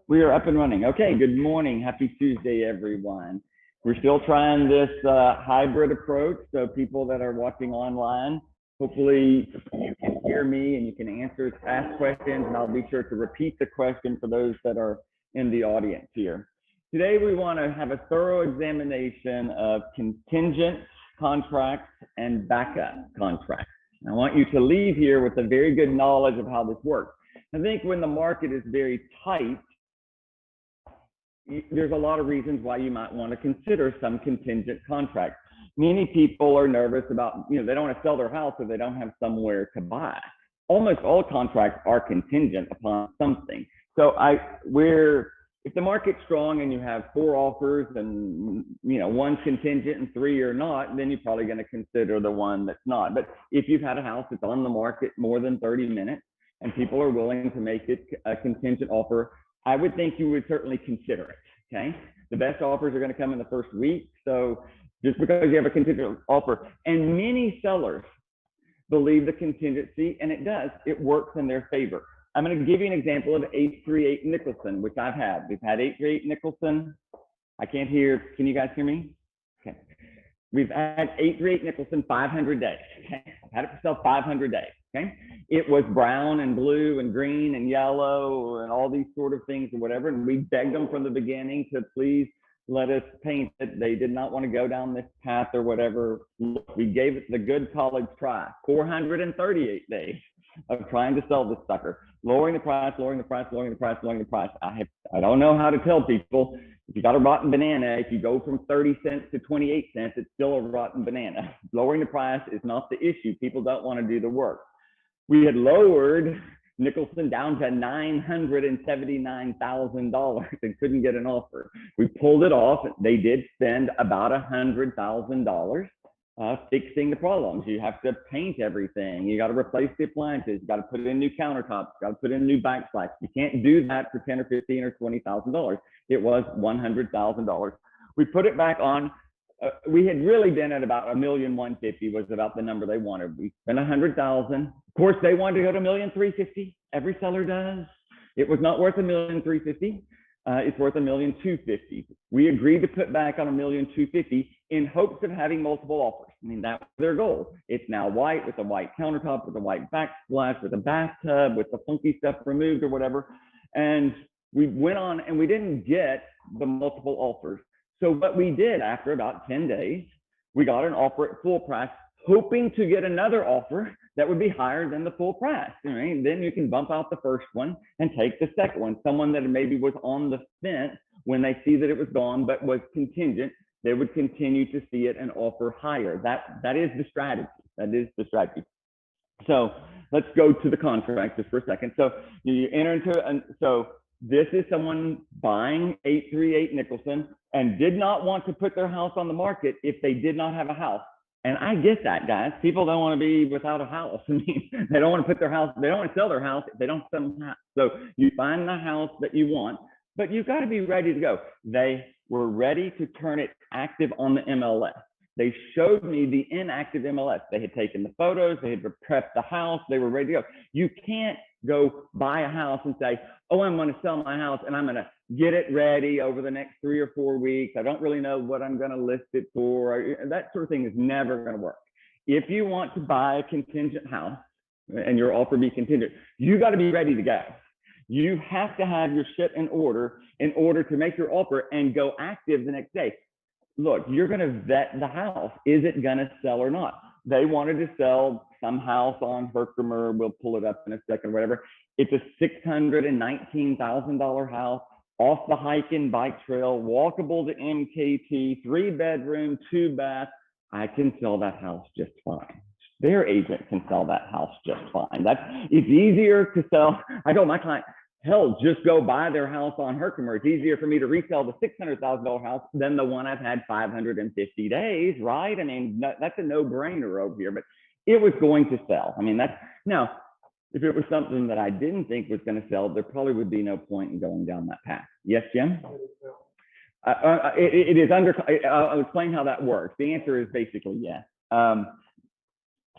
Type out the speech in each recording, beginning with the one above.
We are up and running. Okay, good morning. Happy Tuesday, everyone. We're still trying this hybrid approach. So people that are watching online, hopefully you can hear me and you can ask questions, and I'll be sure to repeat the question for those that are in the audience here. Today, we want to have a thorough examination of contingent contracts and backup contracts. I want you to leave here with a very good knowledge of how this works. I think when the market is very tight, there's a lot of reasons why you might want to consider some contingent contracts. Many people are nervous about, they don't want to sell their house if they don't have somewhere to buy. Almost all contracts are contingent upon something. So if the market's strong and you have 4 offers and one's contingent and 3 are not, then you're probably going to consider the one that's not. But if you've had a house that's on the market more than 30 minutes and people are willing to make it a contingent offer, I would think you would certainly consider it, okay? The best offers are going to come in the first week. So just because you have a contingent offer, and many sellers believe the contingency, and it works in their favor. I'm going to give you an example of 838 Nicholson, which I've had. We've had 838 Nicholson. I can't hear. Can you guys hear me? Okay. We've had 838 Nicholson 500 days. Okay. I've had it for sale 500 days. Okay. It was brown and blue and green and yellow and all these sort of things or whatever. And we begged them from the beginning to please let us paint it. They did not want to go down this path or whatever. We gave it the good college try. 438 days of trying to sell this sucker, lowering the price, lowering the price, lowering the price, lowering the price. I don't know how to tell people. If you got a rotten banana, if you go from 30 cents to 28 cents, it's still a rotten banana. Lowering the price is not the issue. People don't want to do the work. We had lowered Nicholson down to $979,000 and couldn't get an offer. We pulled it off. They did spend about $100,000 fixing the problems. You have to paint everything. You got to replace the appliances. You got to put in new countertops. You got to put in new backsplashes. You can't do that for $10 or $15 or $20,000. It was $100,000. We put it back on. We had really been at about $1,150,000 was about the number they wanted. We spent $100,000. Of course, they wanted to go to $1,350,000. Every seller does. It was not worth $1,350,000. It's worth $1,250,000. We agreed to put back on $1,250,000 in hopes of having multiple offers. I mean, that was their goal. It's now white with a white countertop, with a white backsplash, with a bathtub, with the funky stuff removed or whatever. And we went on and we didn't get the multiple offers. So what we did after about 10 days, we got an offer at full price, hoping to get another offer that would be higher than the full price. Right? Then you can bump out the first one and take the second one. Someone that maybe was on the fence, when they see that it was gone but was contingent, they would continue to see it and offer higher. That is the strategy. That is the strategy. So let's go to the contract just for a second. So you enter into, so this is someone buying 838 Nicholson and did not want to put their house on the market if they did not have a house. And I get that, guys. People don't want to be without a house. I mean, they don't want to put their house, they don't want to sell their house if they don't sell their house. So you find the house that you want, but you've got to be ready to go. They were ready to turn it active on the MLS. They showed me the inactive MLS. They had taken the photos, they had prepped the house, they were ready to go. You can't go buy a house and say, oh, I'm going to sell my house and I'm going to get it ready over the next 3 or 4 weeks. I don't really know what I'm going to list it for. That sort of thing is never going to work. If you want to buy a contingent house and your offer be contingent, you got to be ready to go. You have to have your shit in order to make your offer and go active the next day. Look, you're going to vet the house. Is it going to sell or not? They wanted to sell some house on Herkimer. We'll pull it up in a second, whatever. It's a $619,000 house off the hike and bike trail, walkable to MKT, 3-bedroom, 2-bath. I can sell that house just fine. Their agent can sell that house just fine. It's easier to sell. I told my client, hell, just go buy their house on Herkimer. It's easier for me to resell the $600,000 house than the one I've had 550 days, right? I mean, that's a no-brainer over here, but it was going to sell. I mean, now, if it was something that I didn't think was going to sell, there probably would be no point in going down that path. Yes, Jim? It is under, I'll explain how that works. The answer is basically yes.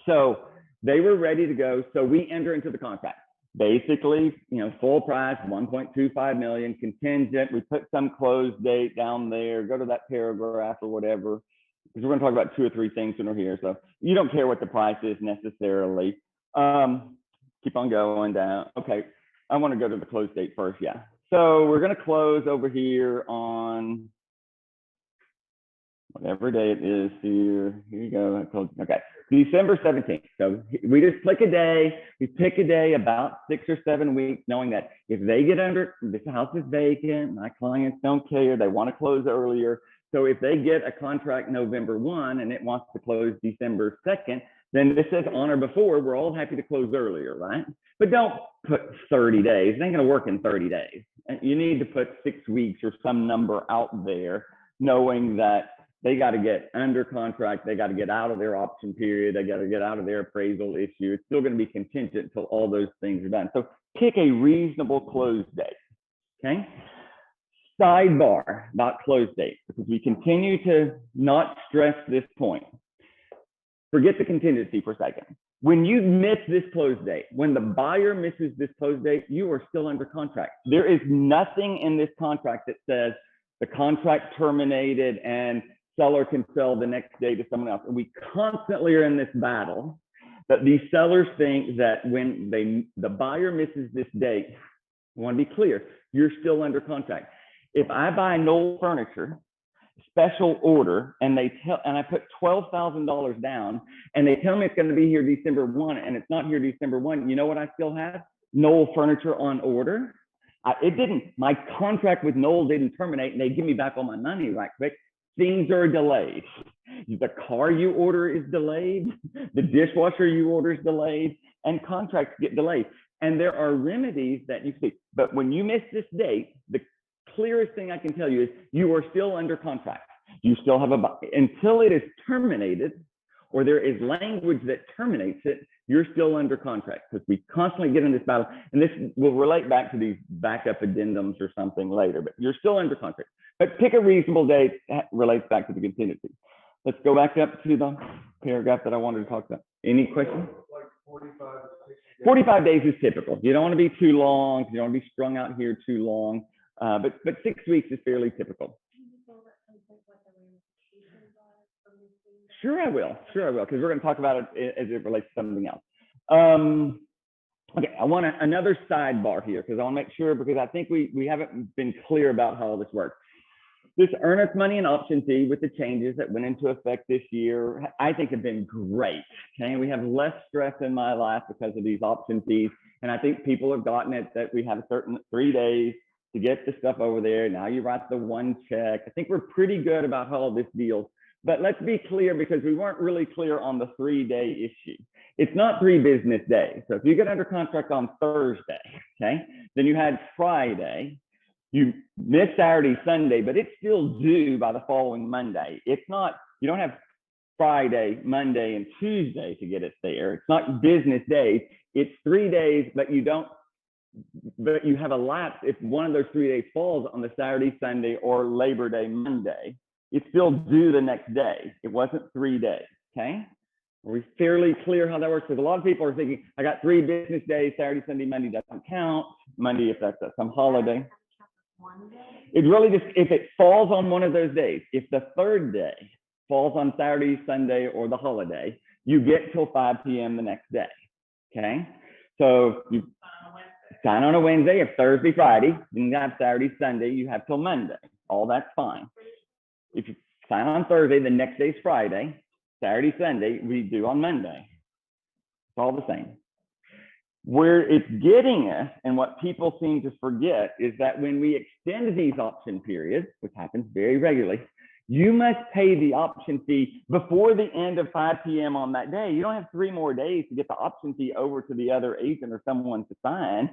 So they were ready to go. So we enter into the contract. basically, full price, 1.25 million, contingent. We put some close date down there, go to that paragraph or whatever, because we're going to talk about 2 or 3 things when we're here. So you don't care what the price is necessarily. Keep on going down. Okay, I want to go to the close date first. Yeah. So we're going to close over here on whatever day it is here. Here you go. Okay, December 17th. So we just click a day. We pick a day about 6 or 7 weeks, knowing that if they get under, this house is vacant, my clients don't care, they want to close earlier. So if they get a contract November 1 and it wants to close December 2nd, then this says on or before, we're all happy to close earlier, right? But don't put 30 days. It ain't going to work in 30 days. You need to put 6 weeks or some number out there, knowing that they got to get under contract. They got to get out of their option period. They got to get out of their appraisal issue. It's still going to be contingent until all those things are done. So pick a reasonable close date, okay? Sidebar about close date, because we continue to not stress this point. Forget the contingency for a second. When you miss this close date, when the buyer misses this close date, you are still under contract. There is nothing in this contract that says the contract terminated and seller can sell the next day to someone else. And we constantly are in this battle that these sellers think that when the buyer misses this date, I want to be clear, you're still under contract. If I buy Knoll Furniture, special order, and I put $12,000 down, and they tell me it's going to be here December 1, and it's not here December 1, you know what I still have? Knoll Furniture on order. My contract with Knoll didn't terminate, and they give me back all my money right quick. Things are delayed. The car you order is delayed. The dishwasher you order is delayed, and contracts get delayed. And there are remedies that you see. But when you miss this date, the clearest thing I can tell you is you are still under contract. You still have until it is terminated, or there is language that terminates it, you're still under contract, because we constantly get in this battle. And this will relate back to these backup addendums or something later, but you're still under contract. But pick a reasonable date that relates back to the contingency. Let's go back up to the paragraph that I wanted to talk about. Any questions? Like 45 to 60 days. 45 days is typical. You don't want to be too long. You don't want to be strung out here too long. But 6 weeks is fairly typical. Sure, I will. Sure, I will, because we're going to talk about it as it relates to something else. Okay, I want another sidebar here, because I want to make sure, because I think we haven't been clear about how all this works. This earnest money and option fee with the changes that went into effect this year, I think have been great. Okay, we have less stress in my life because of these option fees. And I think people have gotten it that we have a certain 3 days to get the stuff over there. Now you write the one check. I think we're pretty good about how all this deals. But let's be clear, because we weren't really clear on the 3-day issue. It's not 3 business days. So if you get under contract on Thursday, okay, then you had Friday, you miss Saturday, Sunday, but it's still due by the following Monday. It's not, you don't have Friday, Monday, and Tuesday to get it there. It's not business days. It's 3 days, but you have a lapse if one of those 3 days falls on the Saturday, Sunday, or Labor Day, Monday. It's still due the next day. It wasn't 3 days, okay? Are we fairly clear how that works? Because a lot of people are thinking, I got 3 business days, Saturday, Sunday, Monday doesn't count. Monday, if that's some holiday. It really just, if it falls on one of those days, if the 3rd day falls on Saturday, Sunday, or the holiday, you get till 5 p.m. the next day, okay? So you sign on a Wednesday, if Thursday, Friday, then you have Saturday, Sunday, you have till Monday. All that's fine. If you sign on Thursday, the next day's Friday, Saturday, Sunday, we do on Monday. It's all the same. Where it's getting us, and what people seem to forget, is that when we extend these option periods, which happens very regularly, you must pay the option fee before the end of 5 p.m. on that day. You don't have 3 more days to get the option fee over to the other agent or someone to sign.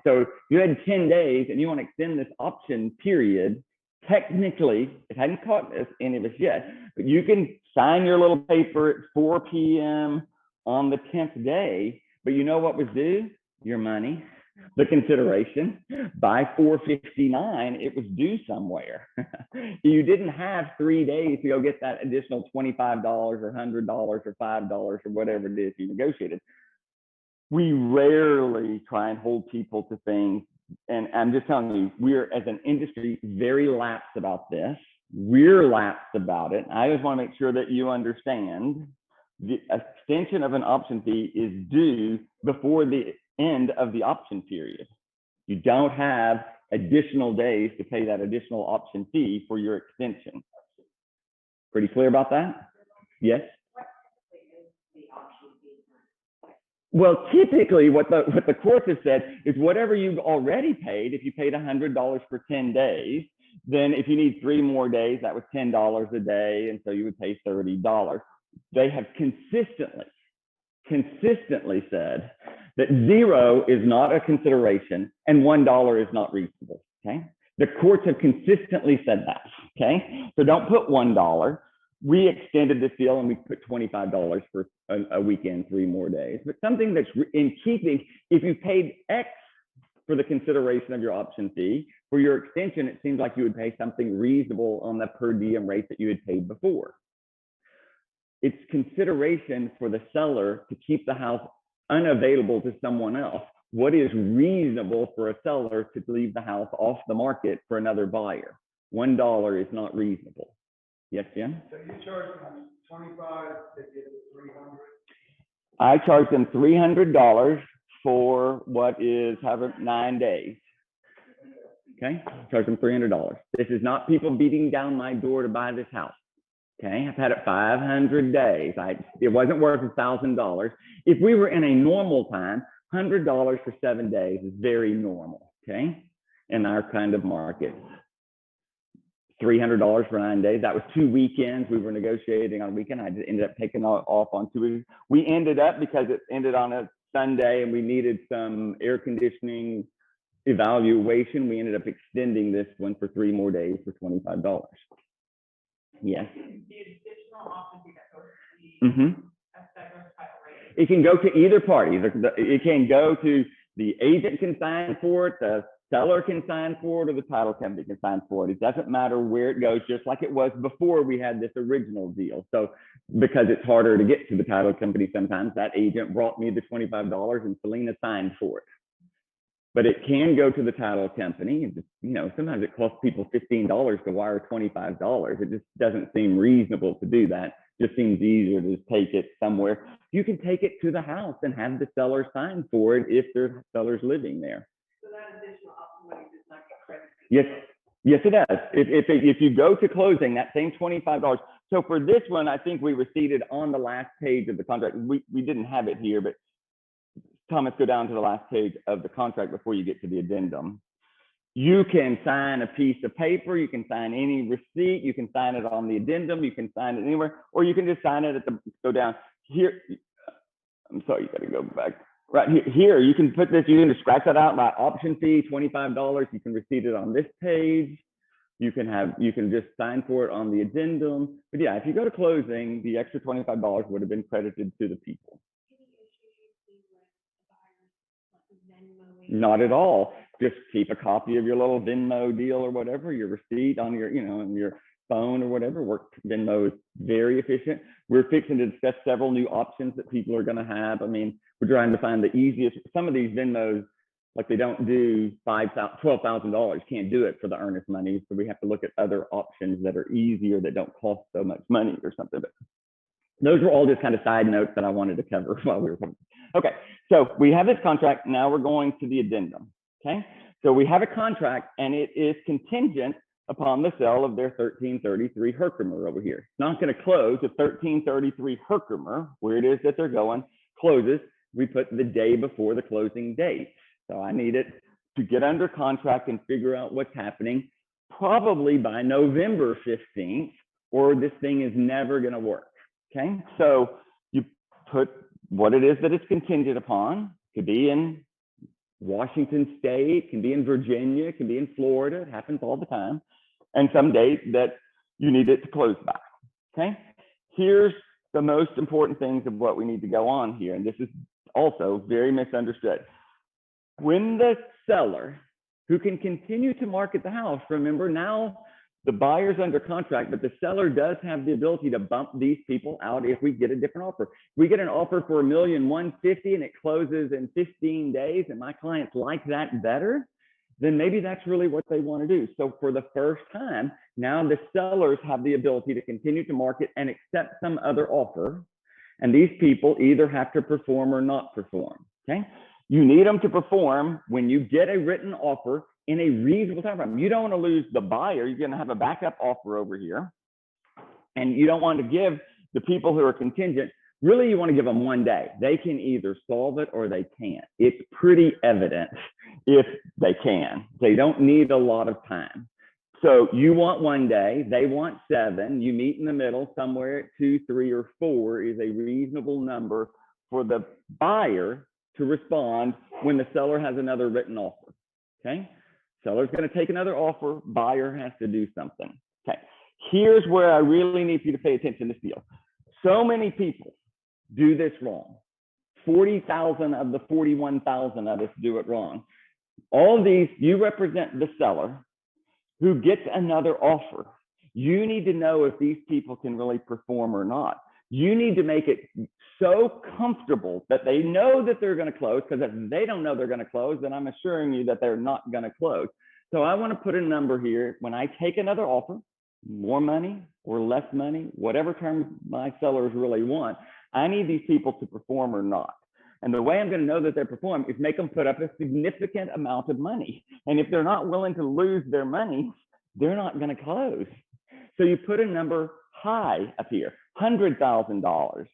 So you had 10 days and you want to extend this option period. Technically, it hadn't caught any of us yet, but you can sign your little paper at 4 p.m. on the 10th day. But you know what was due? Your money, the consideration. By 4/59, it was due somewhere. You didn't have 3 days to go get that additional $25 or $100 or $5 or whatever it is you negotiated. We rarely try and hold people to things. And I'm just telling you, we're as an industry very lax about this. We're lax about it. I just want to make sure that you understand the extension of an option fee is due before the end of the option period. You don't have additional days to pay that additional option fee for your extension. Pretty clear about that? Yes? Well, typically what the courts have said is whatever you've already paid, if you paid $100 for 10 days, then if you need 3 more days, that was $10 a day, and so you would pay $30. They have consistently said that 0 is not a consideration and $1 is not reasonable, okay? The courts have consistently said that, okay? So don't put $1. We extended this deal and we put $25 for a weekend, 3 more days. But something that's in keeping, if you paid X for the consideration of your option fee, for your extension, it seems like you would pay something reasonable on the per diem rate that you had paid before. It's consideration for the seller to keep the house unavailable to someone else. What is reasonable for a seller to leave the house off the market for another buyer? $1 is not reasonable. Yes, Jim? So you charge them 25, they get it 300. I charge them $300 for what is 9 days. Okay, charge them $300. This is not people beating down my door to buy this house. Okay, I've had it 500 days. It wasn't worth $1,000. If we were in a normal time, $100 for 7 days is very normal. Okay, in our kind of market. $300 for 9 days. That was 2 weekends. We were negotiating on a weekend. I just ended up taking off on 2 weeks. We ended up, because it ended on a Sunday and we needed some air conditioning evaluation, we ended up extending this one for 3 more days for $25. Yes. The additional option fee that goes to the title rate. It can go to either party. It can go to the agent can sign for it, the seller can sign for it, or the title company can sign for it. It doesn't matter where it goes, just like it was before we had this original deal. So because it's harder to get to the title company sometimes, that agent brought me the $25 and Selena signed for it. But it can go to the title company. And just, sometimes it costs people $15 to wire $25. It just doesn't seem reasonable to do that. It just seems easier to just take it somewhere. You can take it to the house and have the seller sign for it if there's sellers living there. So that additional option money does not get credited. Yes, it does. If you go to closing, that same $25. So for this one, I think we received on the last page of the contract. We didn't have it here, but Thomas, go down to the last page of the contract before you get to the addendum. You can sign a piece of paper, you can sign any receipt, you can sign it on the addendum, you can sign it anywhere, or you can just sign it go down here. I'm sorry, you gotta go back. Right here, you can put this, you can just scratch that out by option fee, $25. You can receipt it on this page. You can just sign for it on the addendum. But yeah, if you go to closing, the extra $25 would have been credited to the people. Not at all. Just keep a copy of your little Venmo deal or whatever, your receipt on your, on your phone or whatever. Venmo is very efficient. We're fixing to discuss several new options that people are going to have. I mean, we're trying to find the easiest. Some of these Venmos, like they don't do $12,000, can't do it for the earnest money. So we have to look at other options that are easier, that don't cost so much money or something. But those were all just kind of side notes that I wanted to cover while we were talking. Okay, so we have this contract. Now we're going to the addendum. Okay, so we have a contract and it is contingent upon the sale of their 1333 Herkimer over here. It's not going to close if 1333 Herkimer, where it is that they're going, closes. We put the day before the closing date. So I need it to get under contract and figure out what's happening probably by November 15th, or this thing is never going to work. Okay, so you put what it is that it's contingent upon. It could be in Washington State, can be in Virginia, can be in Florida. It happens all the time. And some date that you need it to close by. Okay, here's the most important things of what we need to go on here. And this is also very misunderstood. When the seller, who can continue to market the house, remember now The buyer's under contract, but the seller does have the ability to bump these people out if we get a different offer. If we get an offer for $1,150,000 and it closes in 15 days and my clients like that better, then maybe that's really what they want to do. So for the first time, now the sellers have the ability to continue to market and accept some other offer. And these people either have to perform or not perform, okay? You need them to perform when you get a written offer in a reasonable time frame. You don't want to lose the buyer. You're going to have a backup offer over here. And you don't want to give the people who are contingent, really you want to give them 1 day. They can either solve it or they can't. It's pretty evident if they can. They don't need a lot of time. So you want 1 day, they want 7, you meet in the middle somewhere at 2, 3, or 4 is a reasonable number for the buyer to respond when the seller has another written offer, okay? Seller's going to take another offer, buyer has to do something. Okay, here's where I really need you to pay attention to this deal. So many people do this wrong. 40,000 of the 41,000 of us do it wrong. All these, you represent the seller who gets another offer. You need to know if these people can really perform or not. You need to make it so comfortable that they know that they're going to close, because if they don't know they're going to close, then I'm assuring you that they're not going to close. So I want to put a number here. When I take another offer, more money or less money, whatever terms my sellers really want, I need these people to perform or not. And the way I'm going to know that they perform is make them put up a significant amount of money. And if they're not willing to lose their money, they're not going to close. So you put a number high up here, $100,000,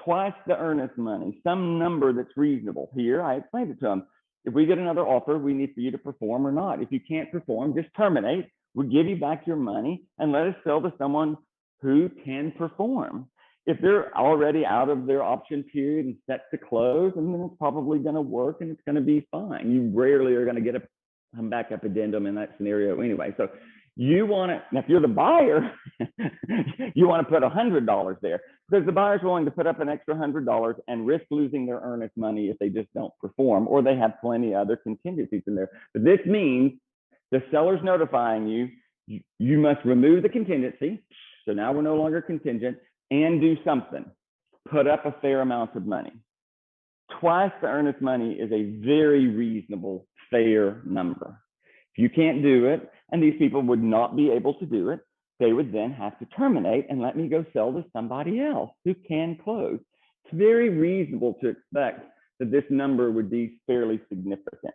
twice the earnest money, some number that's reasonable. Here, I explained it to them. If we get another offer, we need for you to perform or not. If you can't perform, just terminate. We'll give you back your money and let us sell to someone who can perform. If they're already out of their option period and set to close, and then it's probably going to work and it's going to be fine. You rarely are going to get a come back up addendum in that scenario anyway. So you want to, if you're the buyer, you want to put $100 there, because the buyer's willing to put up an extra $100 and risk losing their earnest money if they just don't perform, or they have plenty other contingencies in there. But this means the seller's notifying you, you must remove the contingency. So now we're no longer contingent, and do something. Put up a fair amount of money. Twice the earnest money is a very reasonable, fair number. If you can't do it, and these people would not be able to do it, they would then have to terminate and let me go sell to somebody else who can close. It's very reasonable to expect that this number would be fairly significant.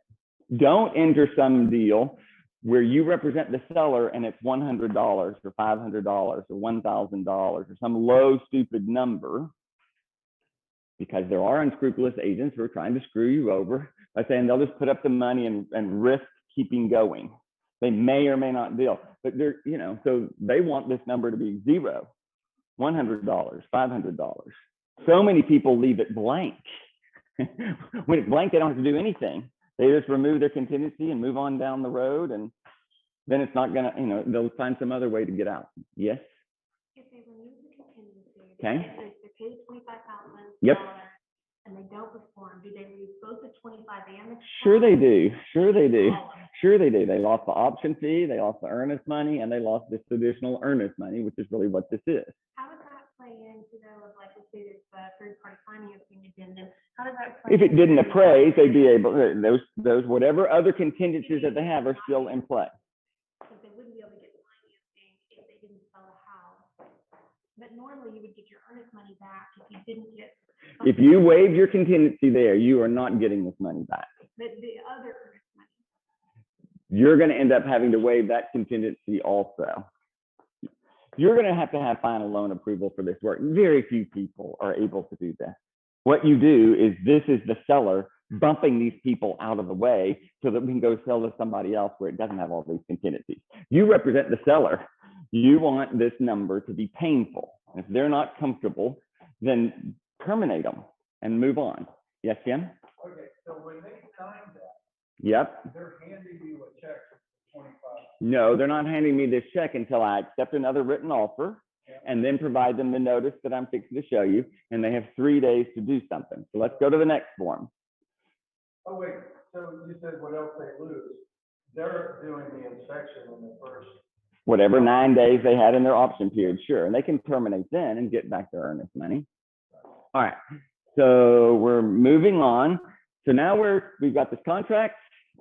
Don't enter some deal where you represent the seller and it's $100 or $500 or $1,000 or some low, stupid number, because there are unscrupulous agents who are trying to screw you over by saying they'll just put up the money and risk keeping going. They may or may not deal, but they're, you know, so they want this number to be $0, $100, $500. So many people leave it blank. When it's blank, they don't have to do anything. They just remove their contingency and move on down the road, and then it's not gonna, you know, they'll find some other way to get out. Yes? If they remove the contingency, Okay. if they pay $25,000, Yep. and they don't perform, do they lose both the 25 and the? Sure they do. Sure they do. Sure they do. They lost the option fee, they lost the earnest money, and they lost this additional earnest money, which is really what this is. How does that play into though, of like, let's say there's a third-party financing addendum? How does that play? If it didn't appraise, they'd be able, those whatever other contingencies that they have are still in play. Because they wouldn't be able to get the financing if they didn't sell the house. But normally you would get your earnest money back if you didn't get. If you waive your contingency there, you are not getting this money back. But the other earnest money. You're going to end up having to waive that contingency also. You're going to have final loan approval for this work. Very few people are able to do this. What you do is, this is the seller bumping these people out of the way so that we can go sell to somebody else where it doesn't have all these contingencies. You represent the seller. You want this number to be painful. If they're not comfortable, then terminate them and move on. Yes, Jim? Okay, so when they sign that, Yep. they're handing you a check for 25. No, they're not handing me this check until I accept another written offer and then provide them the notice that I'm fixing to show you, and they have 3 days to do something. So let's go to the next form. Oh, wait, so you said what else they lose? They're doing the inspection in the first whatever 9 days they had in their option period, sure. And they can terminate then and get back their earnest money. All right, so we're moving on. So now we've got this contract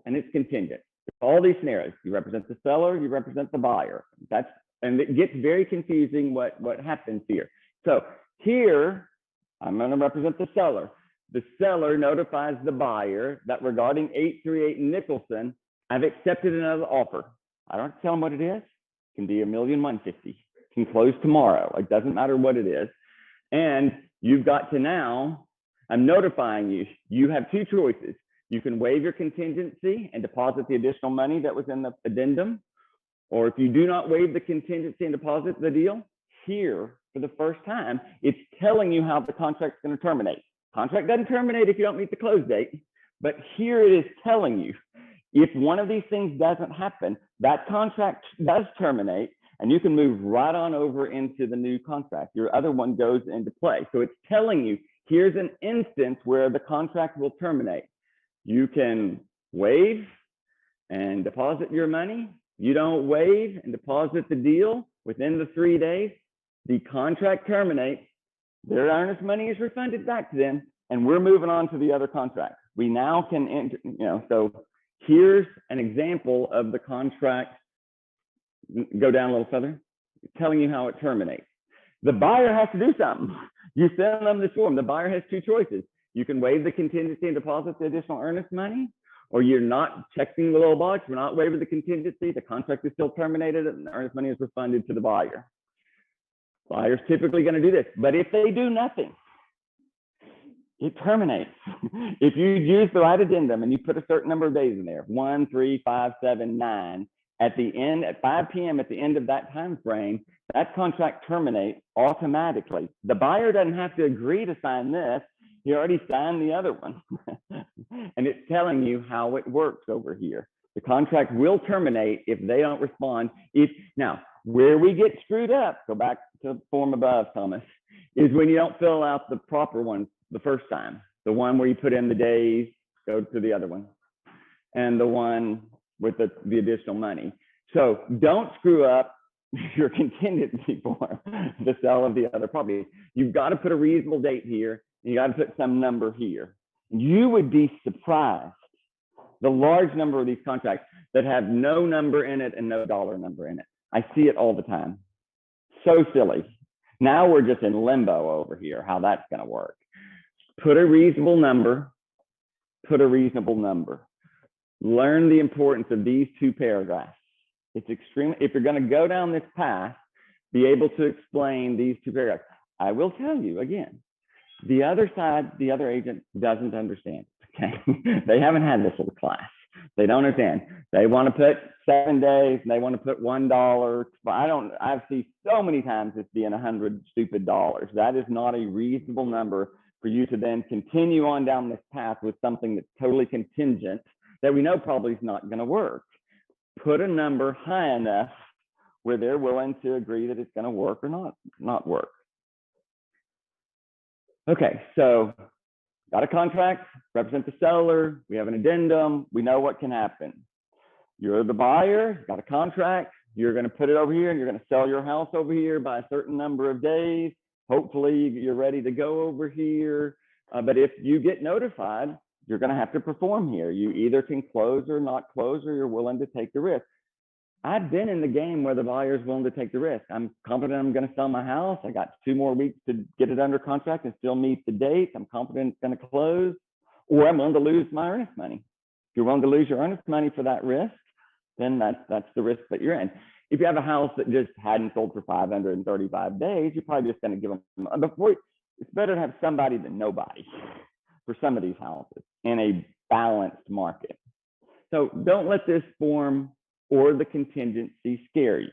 and it's contingent. All these scenarios, you represent the seller, you represent the buyer. And it gets very confusing what happens here. So here, I'm going to represent the seller. The seller notifies the buyer that regarding 838 Nicholson, I've accepted another offer. I don't tell them what it is. It can be $1,150,000. Can close tomorrow. It doesn't matter what it is. And you've got to now, I'm notifying you. You have two choices. You can waive your contingency and deposit the additional money that was in the addendum. Or if you do not waive the contingency and deposit the deal, here for the first time, it's telling you how the contract's going to terminate. Contract doesn't terminate if you don't meet the close date, but here it is telling you if one of these things doesn't happen, that contract does terminate and you can move right on over into the new contract. Your other one goes into play. So it's telling you, here's an instance where the contract will terminate. You can waive and deposit your money. You don't waive and deposit the deal within the 3 days, the contract terminates, their earnest money is refunded back to them, and we're moving on to the other contract. We now can enter, so here's an example of the contract. Go down a little further, telling you how it terminates. The buyer has to do something. You send them this form. The buyer has two choices. You can waive the contingency and deposit the additional earnest money, or you're not checking the little box. We're not waiving the contingency. The contract is still terminated and the earnest money is refunded to the buyer. Buyer's typically going to do this, but if they do nothing, it terminates. If you use the right addendum and you put a certain number of days in there, 1, 3, 5, 7, 9, at the end, at 5 p.m. at the end of that time frame, that contract terminates automatically. The buyer doesn't have to agree to sign this. He already signed the other one. And it's telling you how it works over here. The contract will terminate if they don't respond. Now, where we get screwed up, go back to the form above, Thomas, is when you don't fill out the proper one the first time. The one where you put in the days, go to the other one. And the one with the additional money. So don't screw up your contingency form, the sale of the other property. You've got to put a reasonable date here. You got to put some number here. You would be surprised the large number of these contracts that have no number in it and no dollar number in it. I see it all the time. So silly. Now we're just in limbo over here, how that's going to work. Put a reasonable number, put a reasonable number. Learn the importance of these two paragraphs. It's extremely, if you're going to go down this path, be able to explain these two paragraphs. I will tell you again, the other side, the other agent doesn't understand. Okay, they haven't had this little class. They don't understand. They want to put 7 days and they want to put $1. I've seen so many times it's being $100 stupid dollars. That is not a reasonable number for you to then continue on down this path with something that's totally contingent that we know probably is not going to work. Put a number high enough where they're willing to agree that it's going to work or not work. Okay, so got a contract, represent the seller, we have an addendum, we know what can happen. You're the buyer, got a contract, you're going to put it over here and you're going to sell your house over here by a certain number of days. Hopefully you're ready to go over here. But if you get notified, you're going to have to perform here. You either can close or not close, or you're willing to take the risk. I've been in the game where the buyer's willing to take the risk. I'm confident I'm going to sell my house. I got 2 more weeks to get it under contract and still meet the date. I'm confident it's going to close, or I'm willing to lose my earnest money. If you're willing to lose your earnest money for that risk, then that's the risk that you're in. If you have a house that just hadn't sold for 535 days, you're probably just going to give them, it's better to have somebody than nobody for some of these houses in a balanced market. So don't let this form or the contingency scare you.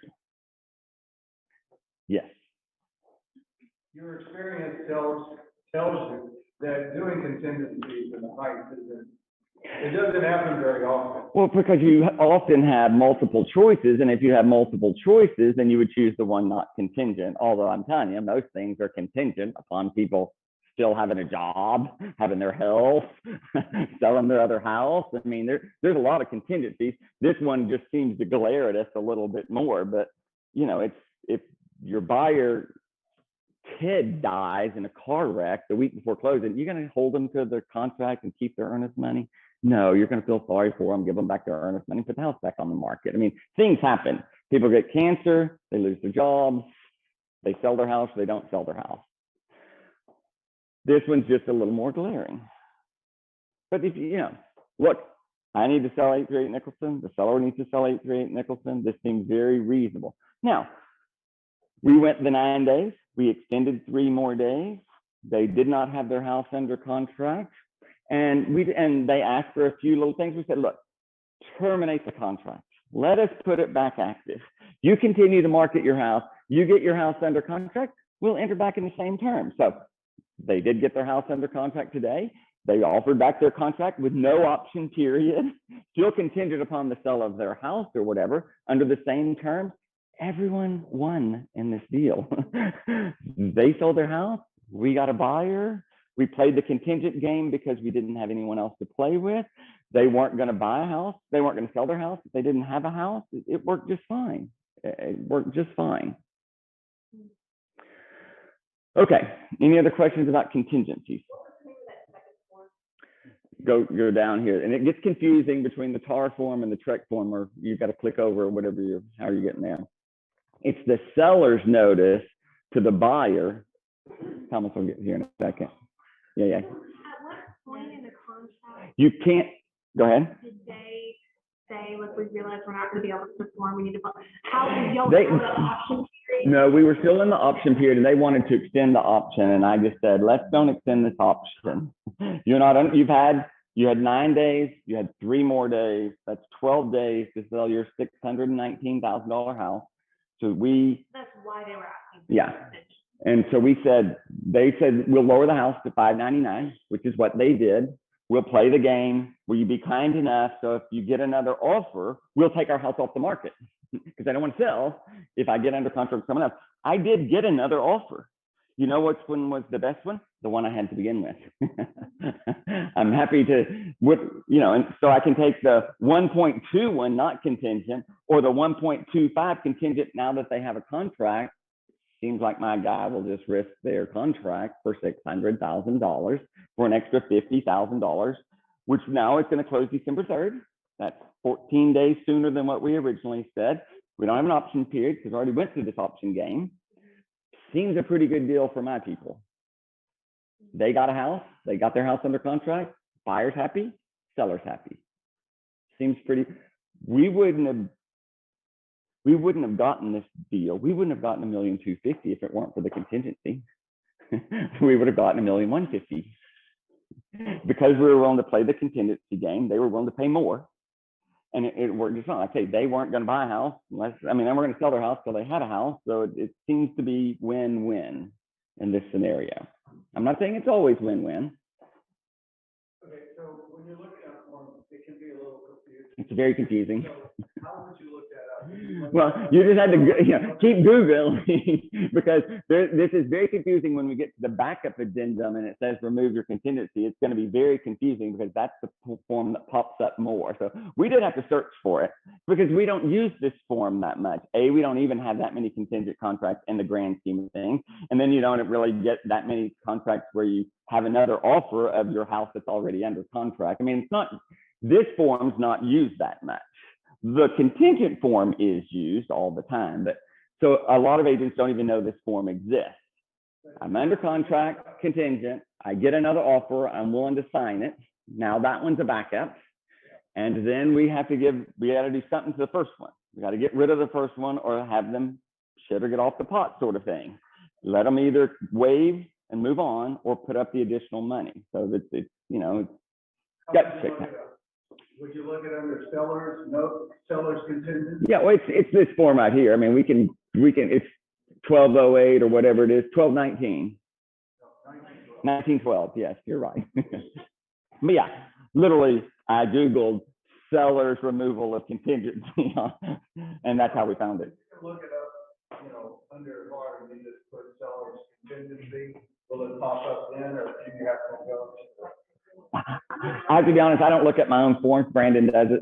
Yes. Your experience tells you that doing contingencies in the heights it doesn't happen very often. Well, because you often have multiple choices, and if you have multiple choices, then you would choose the one not contingent. Although I'm telling you, most things are contingent upon people still having a job, having their health, selling their other house. I mean, there's a lot of contingencies. This one just seems to glare at us a little bit more, but you know, it's if your buyer kid dies in a car wreck the week before closing, you're going to hold them to their contract and keep their earnest money? No, you're going to feel sorry for them, give them back their earnest money, put the house back on the market. I mean, things happen. People get cancer, they lose their jobs, they sell their house, they don't sell their house. This one's just a little more glaring. But if you know, look, I need to sell 838 Nicholson. The seller needs to sell 838 Nicholson. This seems very reasonable. Now, we went the 9 days. We extended 3 more days. They did not have their house under contract. And they asked for a few little things. We said, look, terminate the contract. Let us put it back active. You continue to market your house. You get your house under contract. We'll enter back in the same terms. So they did get their house under contract today. They offered back their contract with no option period, still contingent upon the sale of their house or whatever, under the same terms. Everyone won in this deal. They sold their house. We got a buyer. We played the contingent game because we didn't have anyone else to play with. They weren't going to buy a house. They weren't going to sell their house if they didn't have a house. It worked just fine. It worked just fine. Okay. Any other questions about contingencies? Go down here, and it gets confusing between the TAR form and the TREC form, or you've got to click over or whatever how you're getting there. It's the seller's notice to the buyer. Thomas will get here in a second. Yeah. At what point in the contract You can't, go ahead. did they say, look, we realize we're not going to be able to perform, we need to, how did y'all They- know the option period? No, we were still in the option period, and they wanted to extend the option, and I just said, let's don't extend this option. You had 9 days, you had 3 more days. That's 12 days to sell your $619,000 house. So That's why they were asking. Yeah. And so they said, we'll lower the house to $599, which is what they did. We'll play the game. Will you be kind enough? So if you get another offer, we'll take our house off the market because I don't want to sell if I get under contract with someone else. I did get another offer. You know which one was the best one? The one I had to begin with. I'm happy to, and so I can take the 1.21 not contingent or the 1.25 contingent now that they have a contract. Seems like my guy will just risk their contract for $600,000 for an extra $50,000, which now is going to close December 3rd. That's 14 days sooner than what we originally said. We don't have an option period because I already went through this option game. Seems a pretty good deal for my people. They got a house. They got their house under contract. Buyer's happy. Seller's happy. Seems pretty. We wouldn't have gotten this deal. We wouldn't have gotten $1,250,000 if it weren't for the contingency. We would have gotten $1,150,000 because we were willing to play the contingency game. They were willing to pay more, and it worked just fine. Like I say, they weren't going to buy a house unless, they weren't going to sell their house till they had a house. So it seems to be win-win in this scenario. I'm not saying it's always win-win. Okay, so when you're looking at forms, it can be a little confusing. It's very confusing. So how would you look that up? Well, you just had to keep Googling because this is very confusing when we get to the backup addendum and it says remove your contingency. It's going to be very confusing because that's the form that pops up more. So we did have to search for it because we don't use this form that much. We don't even have that many contingent contracts in the grand scheme of things. And then you don't really get that many contracts where you have another offer of your house that's already under contract. This form's not used that much. The contingent form is used all the time, but so a lot of agents don't even know this form exists. I'm under contract, contingent, I get another offer, I'm willing to sign it. Now that one's a backup. And then we got to do something to the first one. We got to get rid of the first one or have them shit or get off the pot sort of thing. Let them either waive and move on or put up the additional money. So that it's got to check that. Would you look at under seller's contingent? Yeah, well, it's this form right here. We can, it's 1208 or whatever it is, 1219. 1912, yes, you're right. But yeah, literally, I Googled seller's removal of contingency, and that's how we found it. You can look it up, under VAR, you just put seller's contingency. Will it pop up then, or do you have to go to I have to be honest, I don't look at my own forms. Brandon does it.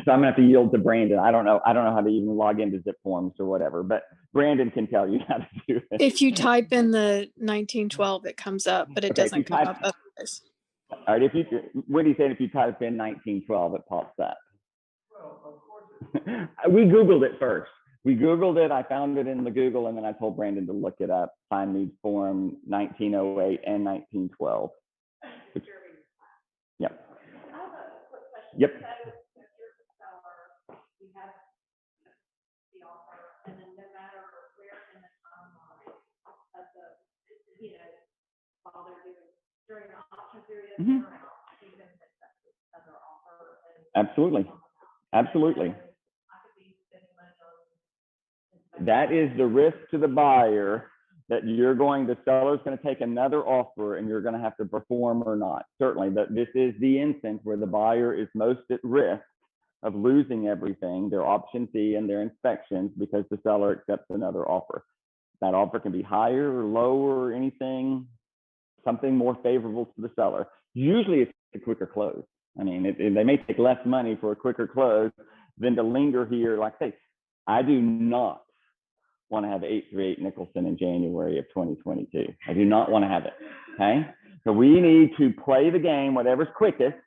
So I'm gonna have to yield to Brandon. I don't know how to even log into zip forms or whatever, but Brandon can tell you how to do it. If you type in the 1912, it comes up, but it Okay, if you doesn't come type- up otherwise. All right, what do you say if you type in 1912, it pops up? Well, of course, We Googled it first. We Googled it, I found it in the Google, and then I told Brandon to look it up, find me form 1908 and 1912. Yep. I have a quick question. Yep. So if you're the seller, you have the offer, and then no matter where in the timeline of the, you know, while they're doing, during the option period, Mhm. they're out, you can accept this other offer. And Absolutely. Absolutely. I could be spending money on. That is the risk to the buyer, that the seller's going to take another offer and you're going to have to perform or not. Certainly, but this is the instance where the buyer is most at risk of losing everything, their option fee and their inspections, because the seller accepts another offer. That offer can be higher or lower or anything, something more favorable to the seller. Usually it's a quicker close. I mean, they may take less money for a quicker close than to linger here. Like I say, I do not want to have 838 Nicholson in January of 2022. I do not want to have it, okay? So we need to play the game, whatever's quickest,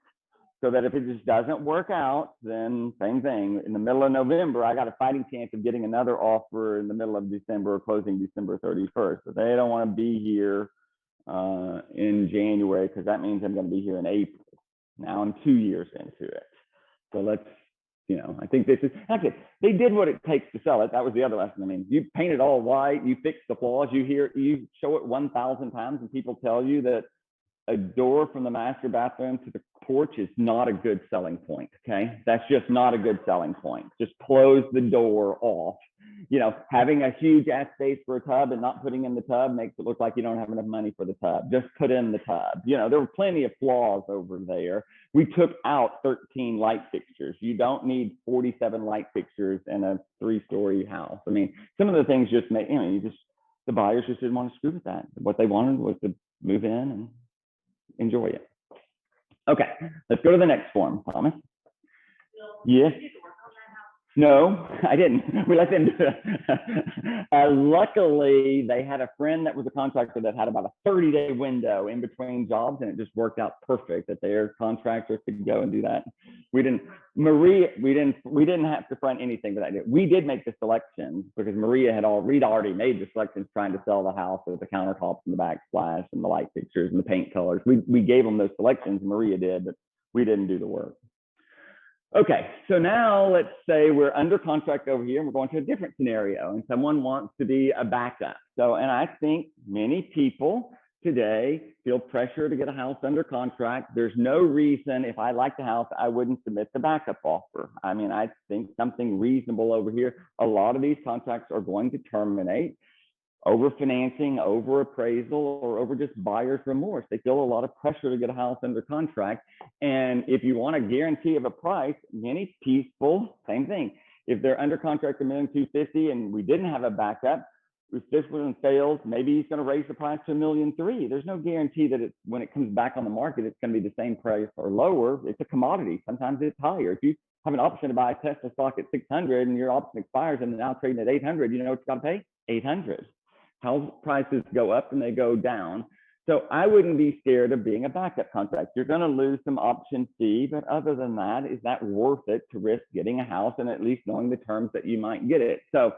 so that if it just doesn't work out, then same thing. In the middle of November, I got a fighting chance of getting another offer in the middle of December or closing December 31st. So they don't want to be here in January, because that means I'm going to be here in April. Now I'm 2 years into it. So let's, I think this is, actually, they did what it takes to sell it. That was the other lesson. I mean, you paint it all white, you fix the flaws, you show it 1,000 times, and people tell you that a door from the master bathroom to the porch is not a good selling point, okay? That's just not a good selling point. Just close the door off. Having a huge ass space for a tub and not putting in the tub makes it look like you don't have enough money for the tub. Just put in the tub. There were plenty of flaws over there. We took out 13 light fixtures. You don't need 47 light fixtures in a 3-story house. I mean, some of the things just make, the buyers just didn't want to screw with that. What they wanted was to move in and enjoy it. Okay, let's go to the next form, Thomas. Yes. No, I didn't. We let them do it. Luckily, they had a friend that was a contractor that had about a 30-day window in between jobs, and it just worked out perfect that their contractor could go and do that. We didn't have to front anything for that. We did make the selections because Maria had already made the selections trying to sell the house with the countertops and the backsplash and the light fixtures and the paint colors. We gave them those selections, Maria did, but we didn't do the work. Okay, so now let's say we're under contract over here and we're going to a different scenario and someone wants to be a backup. And I think many people today feel pressure to get a house under contract. There's no reason, if I like the house, I wouldn't submit the backup offer. I mean, I think something reasonable over here. A lot of these contracts are going to terminate over financing, over appraisal, or over just buyer's remorse. They feel a lot of pressure to get a house under contract. And if you want a guarantee of a price, many people, same thing. If they're under contract $1,250,000 and we didn't have a backup, if this one fails, maybe he's going to raise the price to $1,300,000. There's no guarantee that when it comes back on the market, it's going to be the same price or lower. It's a commodity. Sometimes it's higher. If you have an option to buy a Tesla stock at $600 and your option expires and now trading at $800, you know what you got to pay? $800. House prices go up and they go down. So I wouldn't be scared of being a backup contract. You're going to lose some option fee, but other than that, is that worth it to risk getting a house and at least knowing the terms that you might get it? So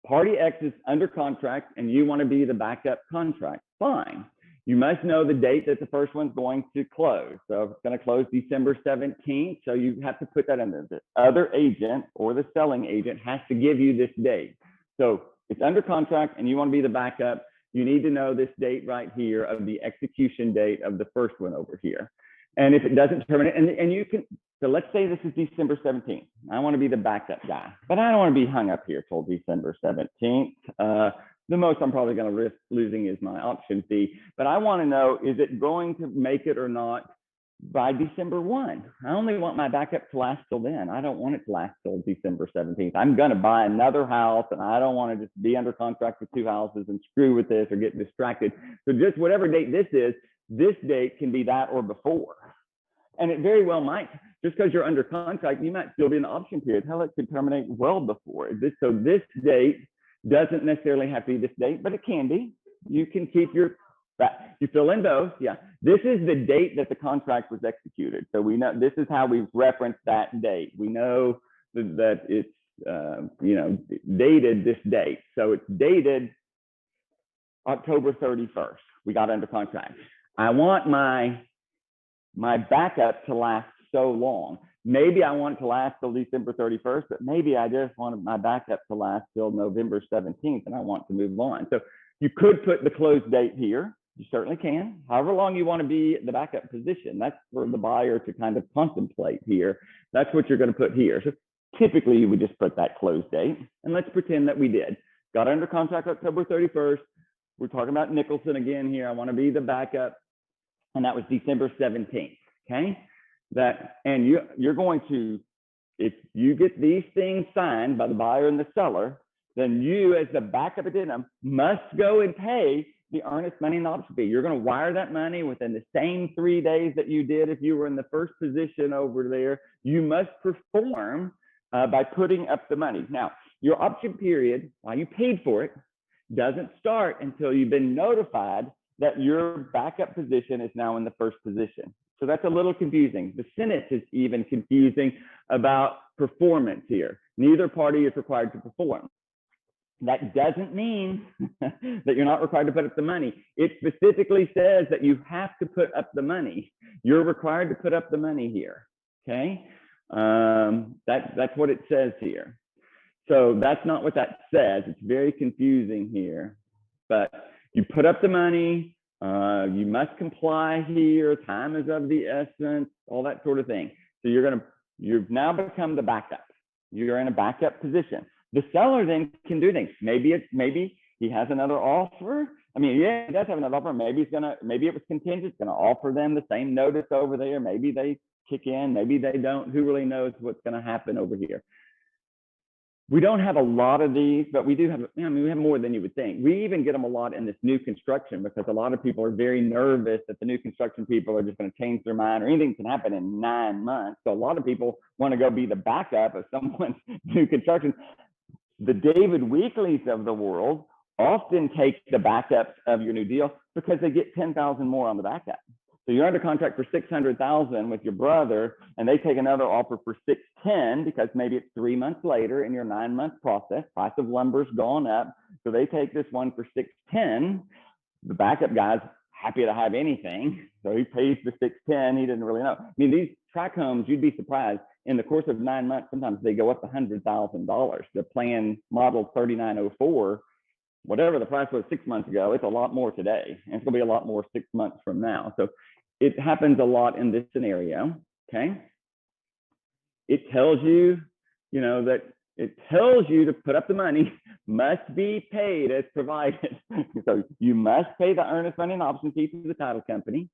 party X is under contract and you want to be the backup contract, fine. You must know the date that the first one's going to close. So if it's going to close December 17th, so you have to put that in there. The other agent or the selling agent has to give you this date. So it's under contract and you want to be the backup, you need to know this date right here of the execution date of the first one over here. And if it doesn't terminate, and you can, so let's say this is December 17th. I want to be the backup guy, but I don't want to be hung up here till December 17th. The most I'm probably going to risk losing is my option fee, but I want to know, is it going to make it or not by December 1? I only want my backup to last till then. I don't want it to last till December 17th. I'm going to buy another house and I don't want to just be under contract with 2 houses and screw with this or get distracted. So just whatever date this is, This date can be that or before. And it very well might, just because you're under contract, you might still be in the option period. Hell, it could terminate well before this. So this date doesn't necessarily have to be this date, but it can be. You can keep your, you fill in both. Yeah. This is the date that the contract was executed. So we know, this is how we've referenced that date. We know that it's, you know, dated this date. So it's dated October 31st. We got under contract. I want my backup to last so long. Maybe I want it to last till December 31st, but maybe I just want my backup to last till November 17th and I want to move on. So you could put the close date here. You certainly can. However long you want to be in the backup position, that's for the buyer to kind of contemplate here. That's what you're going to put here. So typically you would just put that close date. And let's pretend that we did. Got under contract October 31st. We're talking about Nicholson again here. I want to be the backup. And that was December 17th. Okay. That, and you're going to, if you get these things signed by the buyer and the seller, then you as the backup addendum must go and pay the earnest money and option fee. You're going to wire that money within the same 3 days that you did if you were in the first position over there. You must perform by putting up the money. Now, your option period, while you paid for it, doesn't start until you've been notified that your backup position is now in the first position. So that's a little confusing. The sentence is even confusing about performance here. Neither party is required to perform. That doesn't mean that you're not required to put up the money. It specifically says that you have to put up the money. You're required to put up the money here, okay? That's what it says here. So that's not what that says. It's very confusing here, but you put up the money, you must comply here, time is of the essence, all that sort of thing. So you've now become the backup. You're in a backup position. The seller then can do things. Maybe he has another offer. I mean, yeah, he does have another offer. Maybe it was contingent, gonna offer them the same notice over there. Maybe they kick in, maybe they don't. Who really knows what's gonna happen over here? We don't have a lot of these, but we do have, I mean, we have more than you would think. We even get them a lot in this new construction because a lot of people are very nervous that the new construction people are just going to change their mind or anything can happen in 9 months. So a lot of people want to go be the backup of someone's new construction. The David Weekleys of the world often take the backups of your new deal because they get 10,000 more on the backup. So you're under contract for 600,000 with your brother, and they take another offer for 610 because maybe it's 3 months later in your 9-month process. Price of lumber's gone up, so they take this one for 610. The backup guy's happy to have anything, so he pays the 610. He didn't really know. I mean, these tract homes, you'd be surprised. In the course of 9 months, sometimes they go up $100,000. The plan model 3904. Whatever the price was 6 months ago, it's a lot more today. And it's going to be a lot more 6 months from now. So it happens a lot in this scenario, okay? It tells you, you know, that it tells you to put up the money, must be paid as provided. So you must pay the earnest money and option fee to the title company.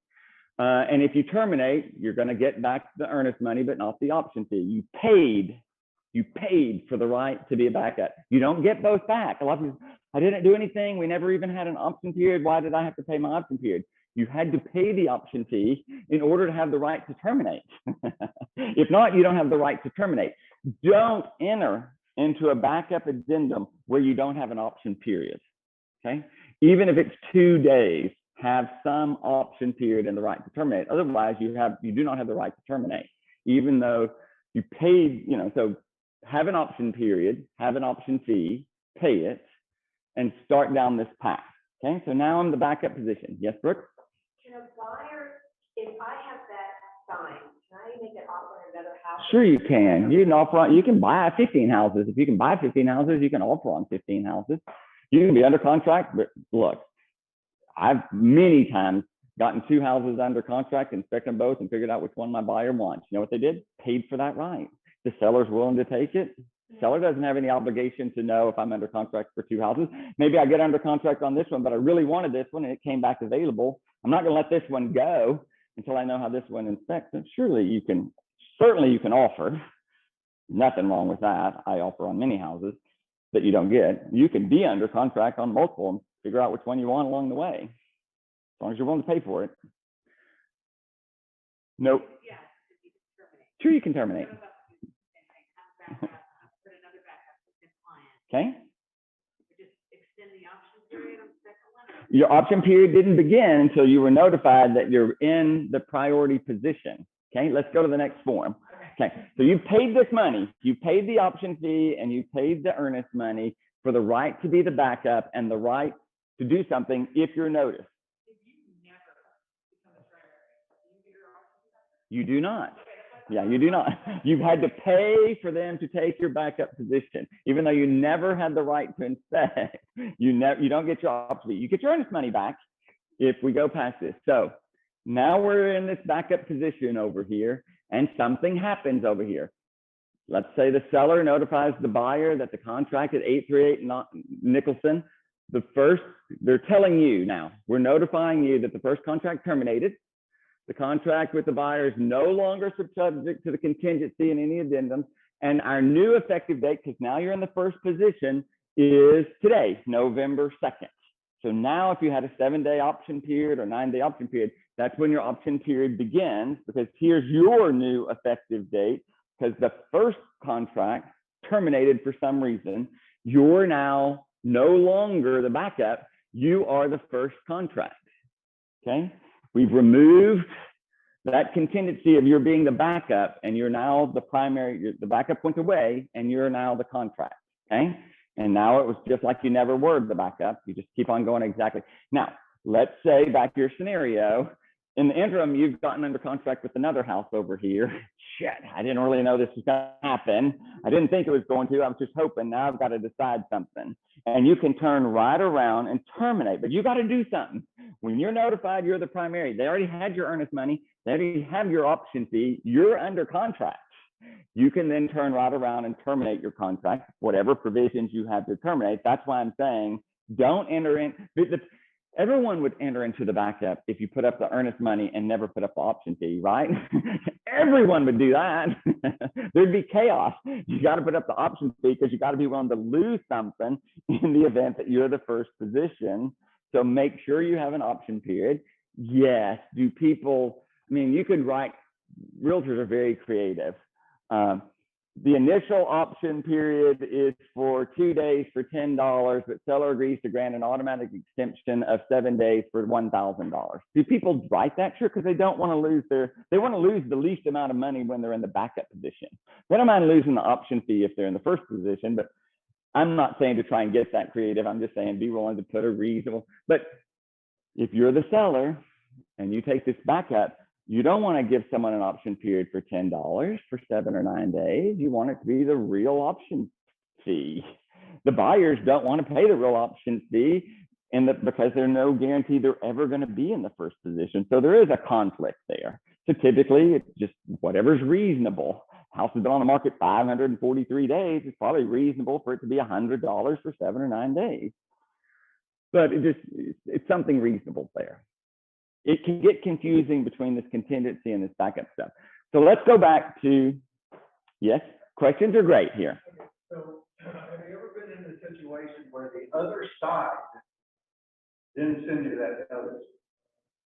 And if you terminate, you're going to get back the earnest money, but not the option fee. You paid for the right to be a backup. You don't get both back. A lot of people, I didn't do anything. We never even had an option period. Why did I have to pay my option period? You had to pay the option fee in order to have the right to terminate. If not, you don't have the right to terminate. Don't enter into a backup addendum where you don't have an option period, okay? Even if it's 2 days, have some option period and the right to terminate. Otherwise, you do not have the right to terminate, even though you paid, you know, so have an option period, have an option fee, pay it, and start down this path. Okay, so now I'm the backup position. Yes, Brooke? Can a buyer, if I have that signed, can I make an offer on another house? Sure you can. You can offer, you can buy 15 houses. If you can buy 15 houses, you can offer on 15 houses. You can be under contract, but look, I've many times gotten 2 houses under contract, inspected them both, and figured out which one my buyer wants. You know what they did? Paid for that right. The seller's willing to take it. Seller doesn't have any obligation to know if I'm under contract for 2 houses. Maybe I get under contract on this one, but I really wanted this one and it came back available. I'm not going to let this one go until I know how this one inspects. And certainly you can offer. Nothing wrong with that. I offer on many houses that you don't get. You can be under contract on multiple and figure out which one you want along the way, as long as you're willing to pay for it. Nope. Yeah, because you can terminate. Sure, you can terminate. What about you and have backup, put another backup with this client? Okay. Just extend the option period on the second one? Your option period didn't begin until you were notified that you're in the priority position. Okay, let's go to the next form. Okay, so you paid this money, you paid the option fee and you paid the earnest money for the right to be the backup and the right to do something if you're noticed. If you never become a primary, do you get your option? You do not. Yeah, you do not. You've had to pay for them to take your backup position, even though you never had the right to inspect. You don't get your option fee. You get your earnest money back if we go past this. So now we're in this backup position over here, and something happens over here. Let's say the seller notifies the buyer that the contract at 838 Nicholson, they're telling you now, we're notifying you that the first contract terminated. The contract with the buyer is no longer subject to the contingency and any addendums. And our new effective date, because now you're in the first position, is today, November 2nd. So now if you had a 7-day option period or 9-day option period, that's when your option period begins, because here's your new effective date, because the first contract terminated for some reason. You're now no longer the backup. You are the first contract. Okay. We've removed that contingency of your being the backup, and you're now the primary. The backup went away, and you're now the contract. Okay. And now it was just like you never were the backup. You just keep on going exactly. Now, let's say back to your scenario. In the interim, you've gotten under contract with another house over here. Shit, I didn't really know this was going to happen. I didn't think it was going to. I was just hoping. Now I've got to decide something. And you can turn right around and terminate, but you got to do something. When you're notified you're the primary, they already had your earnest money. They already have your option fee. You're under contract. You can then turn right around and terminate your contract, whatever provisions you have to terminate. That's why I'm saying don't enter in. Everyone would enter into the backup if you put up the earnest money and never put up the option fee, right? Everyone would do that. There'd be chaos. You got to put up the option fee because you got to be willing to lose something in the event that you're the first position. So make sure you have an option period. Yes. Do people, I mean, you could write, realtors are very creative. The initial option period is for 2 days for $10, but seller agrees to grant an automatic extension of 7 days for $1,000. Do people write that? Sure, because they don't want to lose they want to lose the least amount of money when they're in the backup position. They don't mind losing the option fee if they're in the first position, but I'm not saying to try and get that creative. I'm just saying be willing to put a reasonable, but if you're the seller and you take this backup, you don't want to give someone an option period for $10 for 7 or 9 days. You want it to be the real option fee. The buyers don't want to pay the real option fee because there's no guarantee they're ever going to be in the first position. So there is a conflict there. So typically it's just whatever's reasonable. House has been on the market 543 days. It's probably reasonable for it to be $100 for 7 or 9 days. But it's something reasonable there. It can get confusing between this contingency and this backup stuff. So let's go back to, yes, questions are great here. Okay, so have you ever been in a situation where the other side didn't send you that notice?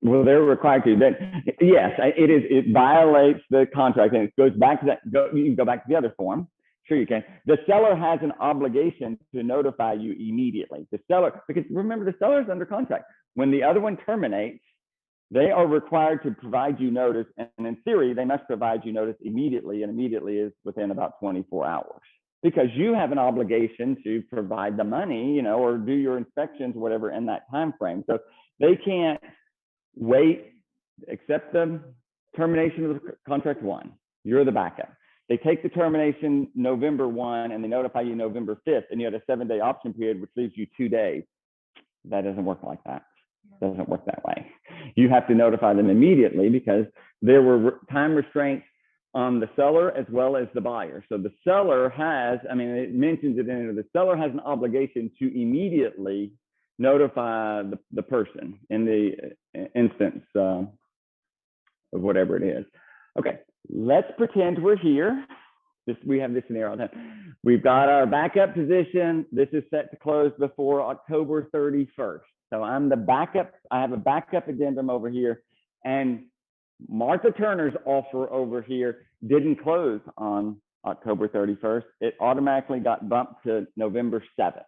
Well, they're required to. But yes, it violates the contract, and it goes back to that. You can go back to the other form. Sure, you can. The seller has an obligation to notify you immediately. The seller, because remember, the seller is under contract. When the other one terminates, they are required to provide you notice, and in theory, they must provide you notice immediately, and immediately is within about 24 hours, because you have an obligation to provide the money, or do your inspections, whatever, in that time frame. So they can't wait, accept the termination of the contract 1. You're the backup. They take the termination November 1, and they notify you November 5th, and you had a 7-day option period, which leaves you 2 days. That doesn't work like that. Doesn't work that way. You have to notify them immediately because there were time restraints on the seller as well as the buyer. So the seller has, it mentions it in it, the seller has an obligation to immediately notify the person in the instance of whatever it is. Okay, let's pretend we're here. We have this scenario. We've got our backup position. This is set to close before October 31st. So I'm the backup. I have a backup addendum over here. And Martha Turner's offer over here didn't close on October 31st. It automatically got bumped to November 7th.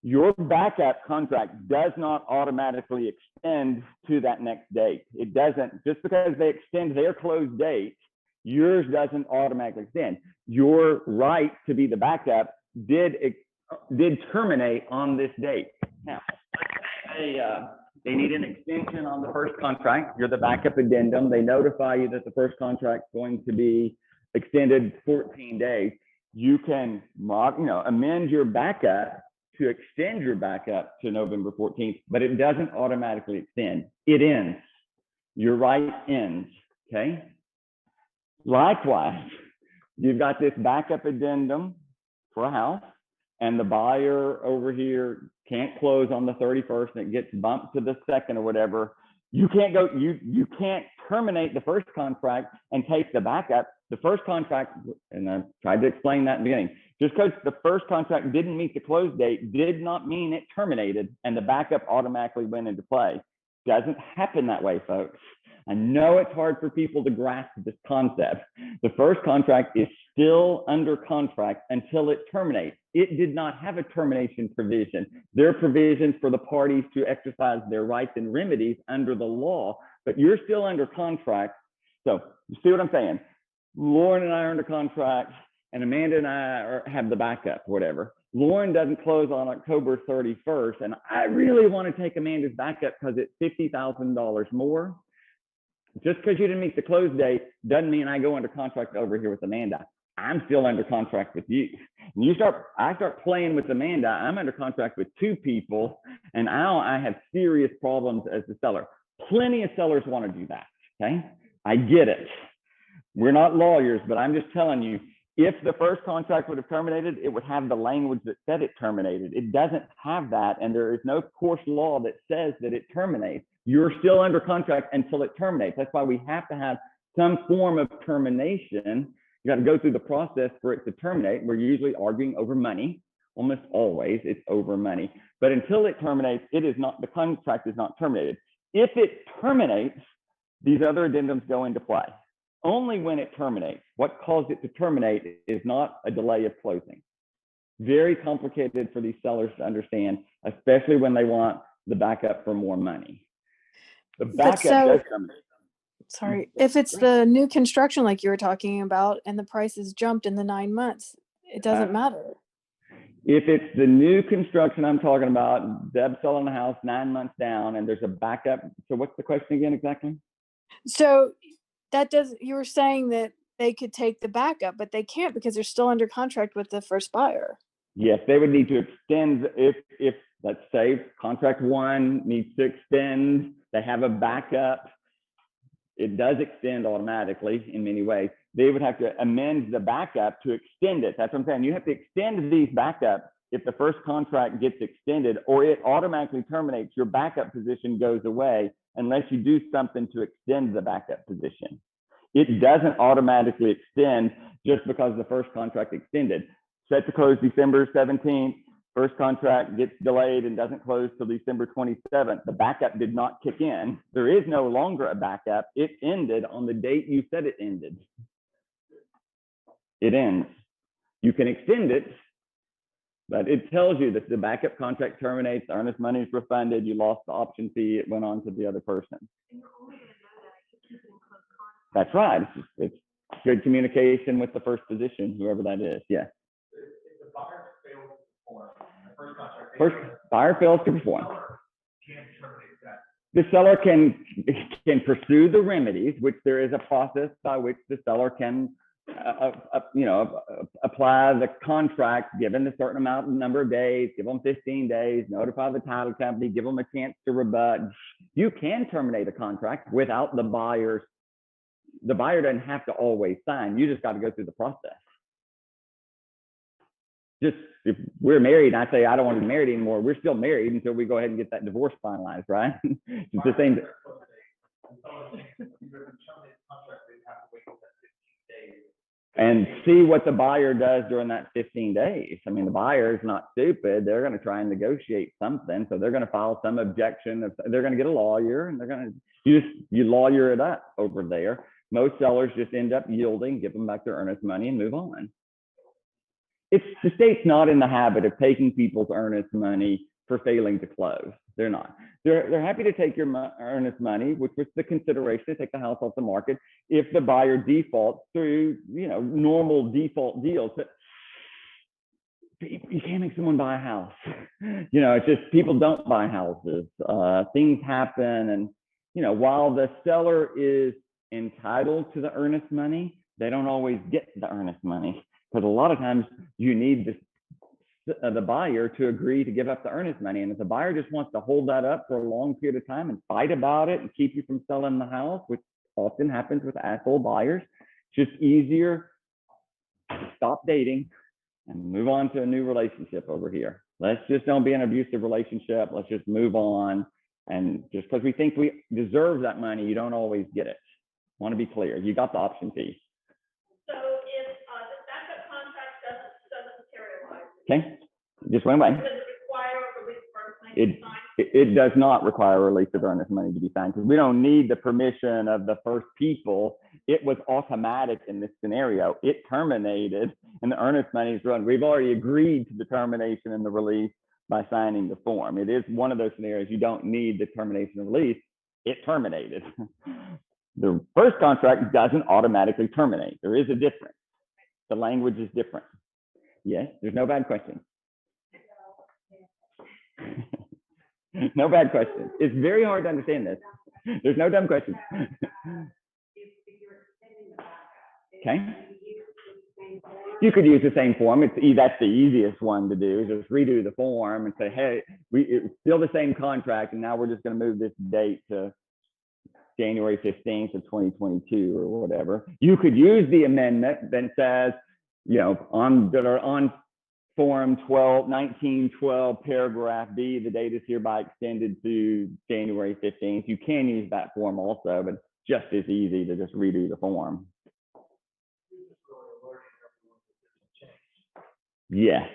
Your backup contract does not automatically extend to that next date. It doesn't, just because they extend their close date, yours doesn't automatically extend. Your right to be the backup did terminate on this date. Now, they need an extension on the first contract. You're the backup addendum. They notify you that the first contract's going to be extended 14 days. You can amend your backup to extend your backup to November 14th, but it doesn't automatically extend. It ends. Your right ends, okay? Likewise, you've got this backup addendum for a house, and the buyer over here can't close on the 31st, and it gets bumped to the 2nd or whatever. You can't terminate the first contract and take the backup. The first contract, and I tried to explain that in the beginning, just because the first contract didn't meet the close date did not mean it terminated and the backup automatically went into play. Doesn't happen that way, folks. I know it's hard for people to grasp this concept. The first contract is still under contract until it terminates. It did not have a termination provision. There are provisions for the parties to exercise their rights and remedies under the law, but you're still under contract. So you see what I'm saying? Lauren and I are under contract, and Amanda and I have the backup, whatever. Lauren doesn't close on October 31st, and I really want to take Amanda's backup because it's $50,000 more. Just because you didn't meet the close date doesn't mean I go under contract over here with Amanda. I'm still under contract with you. And I start playing with Amanda, I'm under contract with two people, and now I have serious problems as the seller. Plenty of sellers want to do that, okay? I get it. We're not lawyers, but I'm just telling you, if the first contract would have terminated, it would have the language that said it terminated. It doesn't have that, and there is no course law that says that it terminates. You're still under contract until it terminates. That's why we have to have some form of termination. You got to go through the process for it to terminate. We're usually arguing over money. Almost always it's over money. But until it terminates, the contract is not terminated. If it terminates, these other addendums go into play. Only when it terminates. What caused it to terminate is not a delay of closing. Very complicated for these sellers to understand, especially when they want the backup for more money. The backup does terminate. Sorry, if it's the new construction like you were talking about and the prices jumped in the 9 months, it doesn't matter. If it's the new construction I'm talking about, Deb's selling the house 9 months down and there's a backup. So what's the question again exactly? So you were saying that they could take the backup, but they can't because they're still under contract with the first buyer. Yes, they would need to extend if let's say contract one needs to extend, they have a backup. It does extend automatically in many ways. They would have to amend the backup to extend it. That's what I'm saying. You have to extend these backups if the first contract gets extended, or it automatically terminates. Your backup position goes away unless you do something to extend the backup position. It doesn't automatically extend just because the first contract extended. Set to close December 17th. First contract gets delayed and doesn't close till December 27th. The backup did not kick in. There is no longer a backup. It ended on the date you said it ended. It ends. You can extend it, but it tells you that the backup contract terminates, the earnest money is refunded, you lost the option fee, it went on to the other person. And you're only gonna know that if you keep it in close contact. That's right. It's good communication with the first position, whoever that is. Yeah. If the buyer fails to perform, the first contract. First buyer fails to perform. Can terminate that. The seller can pursue the remedies, which there is a process by which the seller can apply the contract, given a certain number of days, give them 15 days, notify the title company, give them a chance to rebut. You can terminate a contract without the buyer doesn't have to always sign. You just got to go through the process. Just if we're married and I say I don't want to be married anymore, we're still married until we go ahead and get that divorce finalized, right? It's the same. and see what the buyer does during that 15 days. I mean, the buyer is not stupid. They're going to try and negotiate something. So they're going to file some objection. They're going to get a lawyer, and they're going to, you lawyer it up over there. Most sellers just end up yielding, give them back their earnest money, and move on. The state's not in the habit of taking people's earnest money for failing to close. They're not. They're happy to take your earnest money, which was the consideration to take the house off the market, if the buyer defaults through, normal default deals. But you can't make someone buy a house. It's just people don't buy houses. Things happen, and while the seller is entitled to the earnest money, they don't always get the earnest money, because a lot of times you need the buyer to agree to give up the earnest money. And if the buyer just wants to hold that up for a long period of time and fight about it and keep you from selling the house, which often happens with asshole buyers, it's just easier to stop dating and move on to a new relationship over here. Let's just don't be in an abusive relationship. Let's just move on. And just because we think we deserve that money, you don't always get it. I want to be clear. You got the option fee. So if the backup contract doesn't materialize, Okay, just went away. does it require a release for everything to sign? It does not require a release of earnest money to be signed, because we don't need the permission of the first people. It was automatic in this scenario. It terminated, and the earnest money is run. We've already agreed to the termination and the release by signing the form. It is one of those scenarios you don't need the termination and release. It terminated. The first contract doesn't automatically terminate. There is a difference. The language is different. Yes, there's no bad questions. No bad questions. It's very hard to understand this. There's no dumb questions. Okay. You could use the same form. That's the easiest one to do. Just redo the form and say, hey, it's still the same contract, and now we're just going to move this date to January 15th of 2022 or whatever. You could use the amendment that says, on Form 1912, paragraph B, the date is hereby extended to January 15th. You can use that form also, but just as easy to just redo the form. Yes.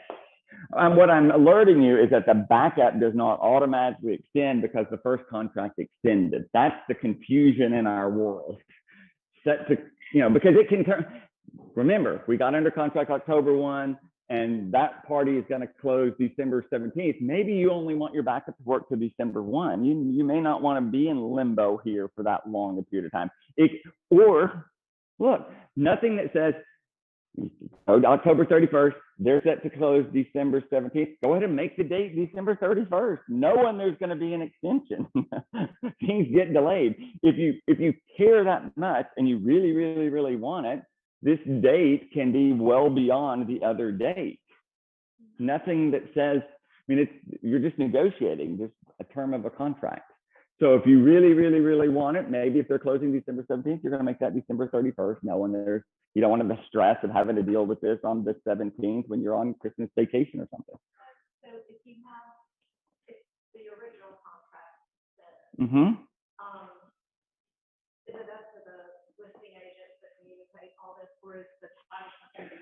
What I'm alerting you is that the backup does not automatically extend because the first contract extended. That's the confusion in our world. Because it can turn. Remember, we got under contract October 1, and that party is going to close December 17th. Maybe you only want your backup to work to December 1. You may not want to be in limbo here for that long a period of time. Or look, nothing that says October 31st, they're set to close December 17th. Go ahead and make the date December 31st. Knowing there's going to be an extension. Things get delayed. If you care that much and you really, really, really want it, this date can be well beyond the other date. Nothing that says, you're just negotiating just a term of a contract. So if you really, really, really want it, maybe if they're closing December 17th, you're going to make that December 31st, knowing you don't want the stress of having to deal with this on the 17th when you're on Christmas vacation or something. So if you have the original contract, Mm-hmm. is it up to the listing agent to communicate all this through the title company?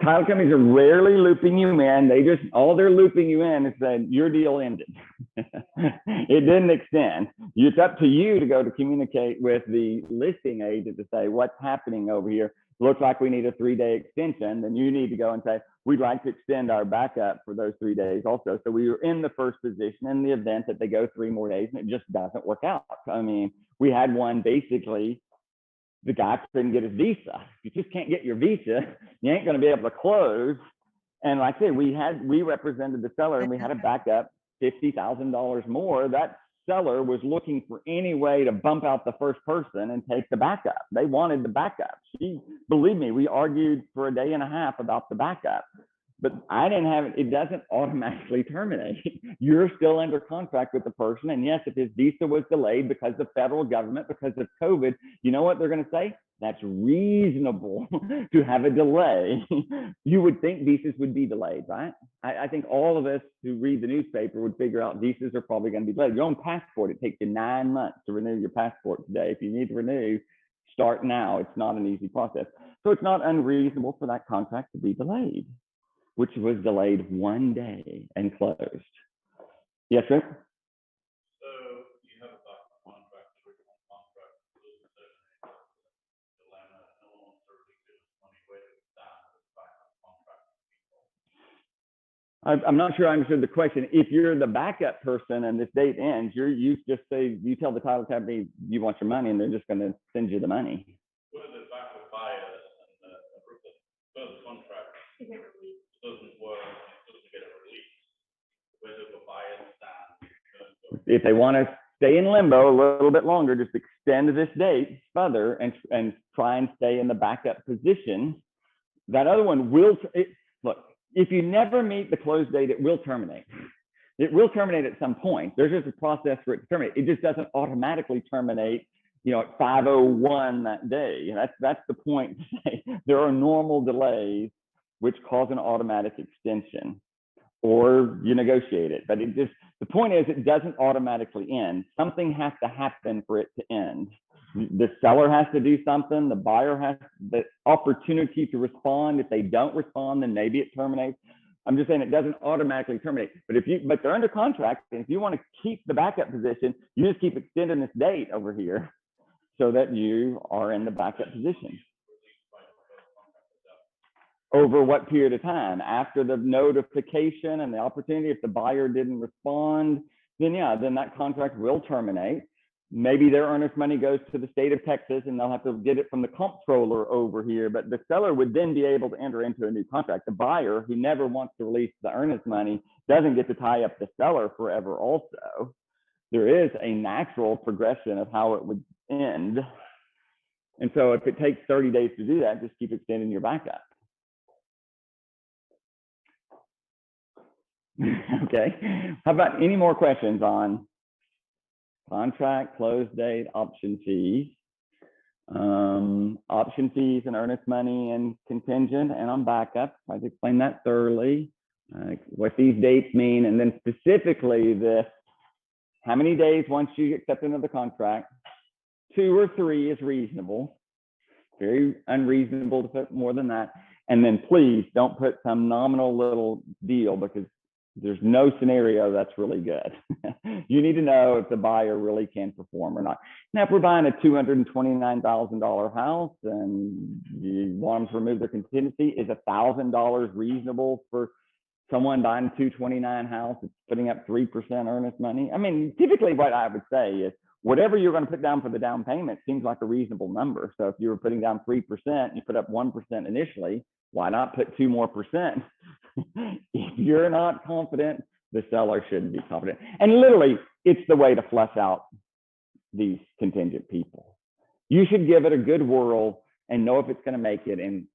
Title companies are rarely looping you in. All they're looping you in is that your deal ended. It didn't extend. It's up to you to go to communicate with the listing agent to say, what's happening over here? Looks like we need a 3-day extension. Then you need to go and say, we'd like to extend our backup for those 3 days also. So we were in the first position in the event that they go 3 more days and it just doesn't work out. We had one basically, the guy couldn't get his visa. If you just can't get your visa, you ain't going to be able to close. And like I said, we represented the seller, and we had a backup $50,000 more. That seller was looking for any way to bump out the first person and take the backup. They wanted the backup. Believe me, we argued for a day and a half about the backup. But I didn't have it. It doesn't automatically terminate. You're still under contract with the person. And yes, if his visa was delayed because of federal government, because of COVID, you know what they're going to say? That's reasonable to have a delay. You would think visas would be delayed, right? I think all of us who read the newspaper would figure out visas are probably going to be delayed. Your own passport, it takes you 9 months to renew your passport today. If you need to renew, start now. It's not an easy process. So it's not unreasonable for that contract to be delayed, which was delayed 1 day and closed. Yes, Rick? So you have a backup contract, original contract, the landlord no longer releases money, where do we stand with the backup contract? I'm not sure I understood the question. If you're the backup person and this date ends, you just say, you tell the title company you want your money and they're just going to send you the money. What are the backup buyers and the first contract doesn't work, it doesn't get a release? Where do the buyers stand? If they want to stay in limbo a little bit longer, just extend this date further and try and stay in the backup position. That other one will, look, if you never meet the close date, it will terminate. It will terminate at some point. There's just a process for it to terminate. It just doesn't automatically terminate, at 5:01 that day. That's the point to say there are normal delays which cause an automatic extension, or you negotiate it. But the point is, it doesn't automatically end. Something has to happen for it to end. The seller has to do something. The buyer has the opportunity to respond. If they don't respond, then maybe it terminates. I'm just saying it doesn't automatically terminate. But they're under contract, and if you want to keep the backup position, you just keep extending this date over here so that you are in the backup position. Over what period of time? After the notification and the opportunity, if the buyer didn't respond, then that contract will terminate. Maybe their earnest money goes to the state of Texas and they'll have to get it from the comptroller over here, but the seller would then be able to enter into a new contract. The buyer, who never wants to release the earnest money, doesn't get to tie up the seller forever also. There is a natural progression of how it would end. And so if it takes 30 days to do that, just keep extending your backup. Okay, how about any more questions on contract, close date, option fees? Option fees and earnest money and contingent and on backup. I've explained that thoroughly, what these dates mean, and then specifically this, how many days once you accept another contract? 2 or 3 is reasonable. Very unreasonable to put more than that. And then please don't put some nominal little deal, because there's no scenario that's really good. You need to know if the buyer really can perform or not. Now, if we're buying a $229,000 house and you want them to remove their contingency, is $1,000 reasonable for someone buying a $229,000 house that's putting up 3% earnest money? I mean, typically what I would say is whatever you're going to put down for the down payment seems like a reasonable number. So if you were putting down 3%, you put up 1% initially, why not put 2 more percent? If you're not confident, the seller shouldn't be confident. And literally, it's the way to flesh out these contingent people. You should give it a good whirl and know if it's going to make it in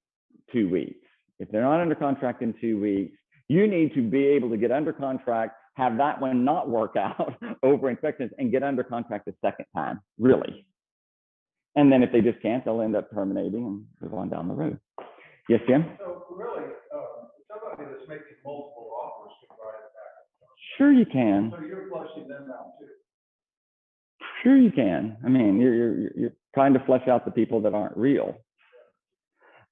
2 weeks. If they're not under contract in 2 weeks, you need to be able to get under contract, have that one not work out over inspections, and get under contract a second time, really. And then if they just can't, they'll end up terminating and move on down the road. Yes, Jim? So really, somebody that's making multiple offers can buy it back. Sure you can. So you're flushing them out too. Sure you can. I mean, you're trying to flesh out the people that aren't real.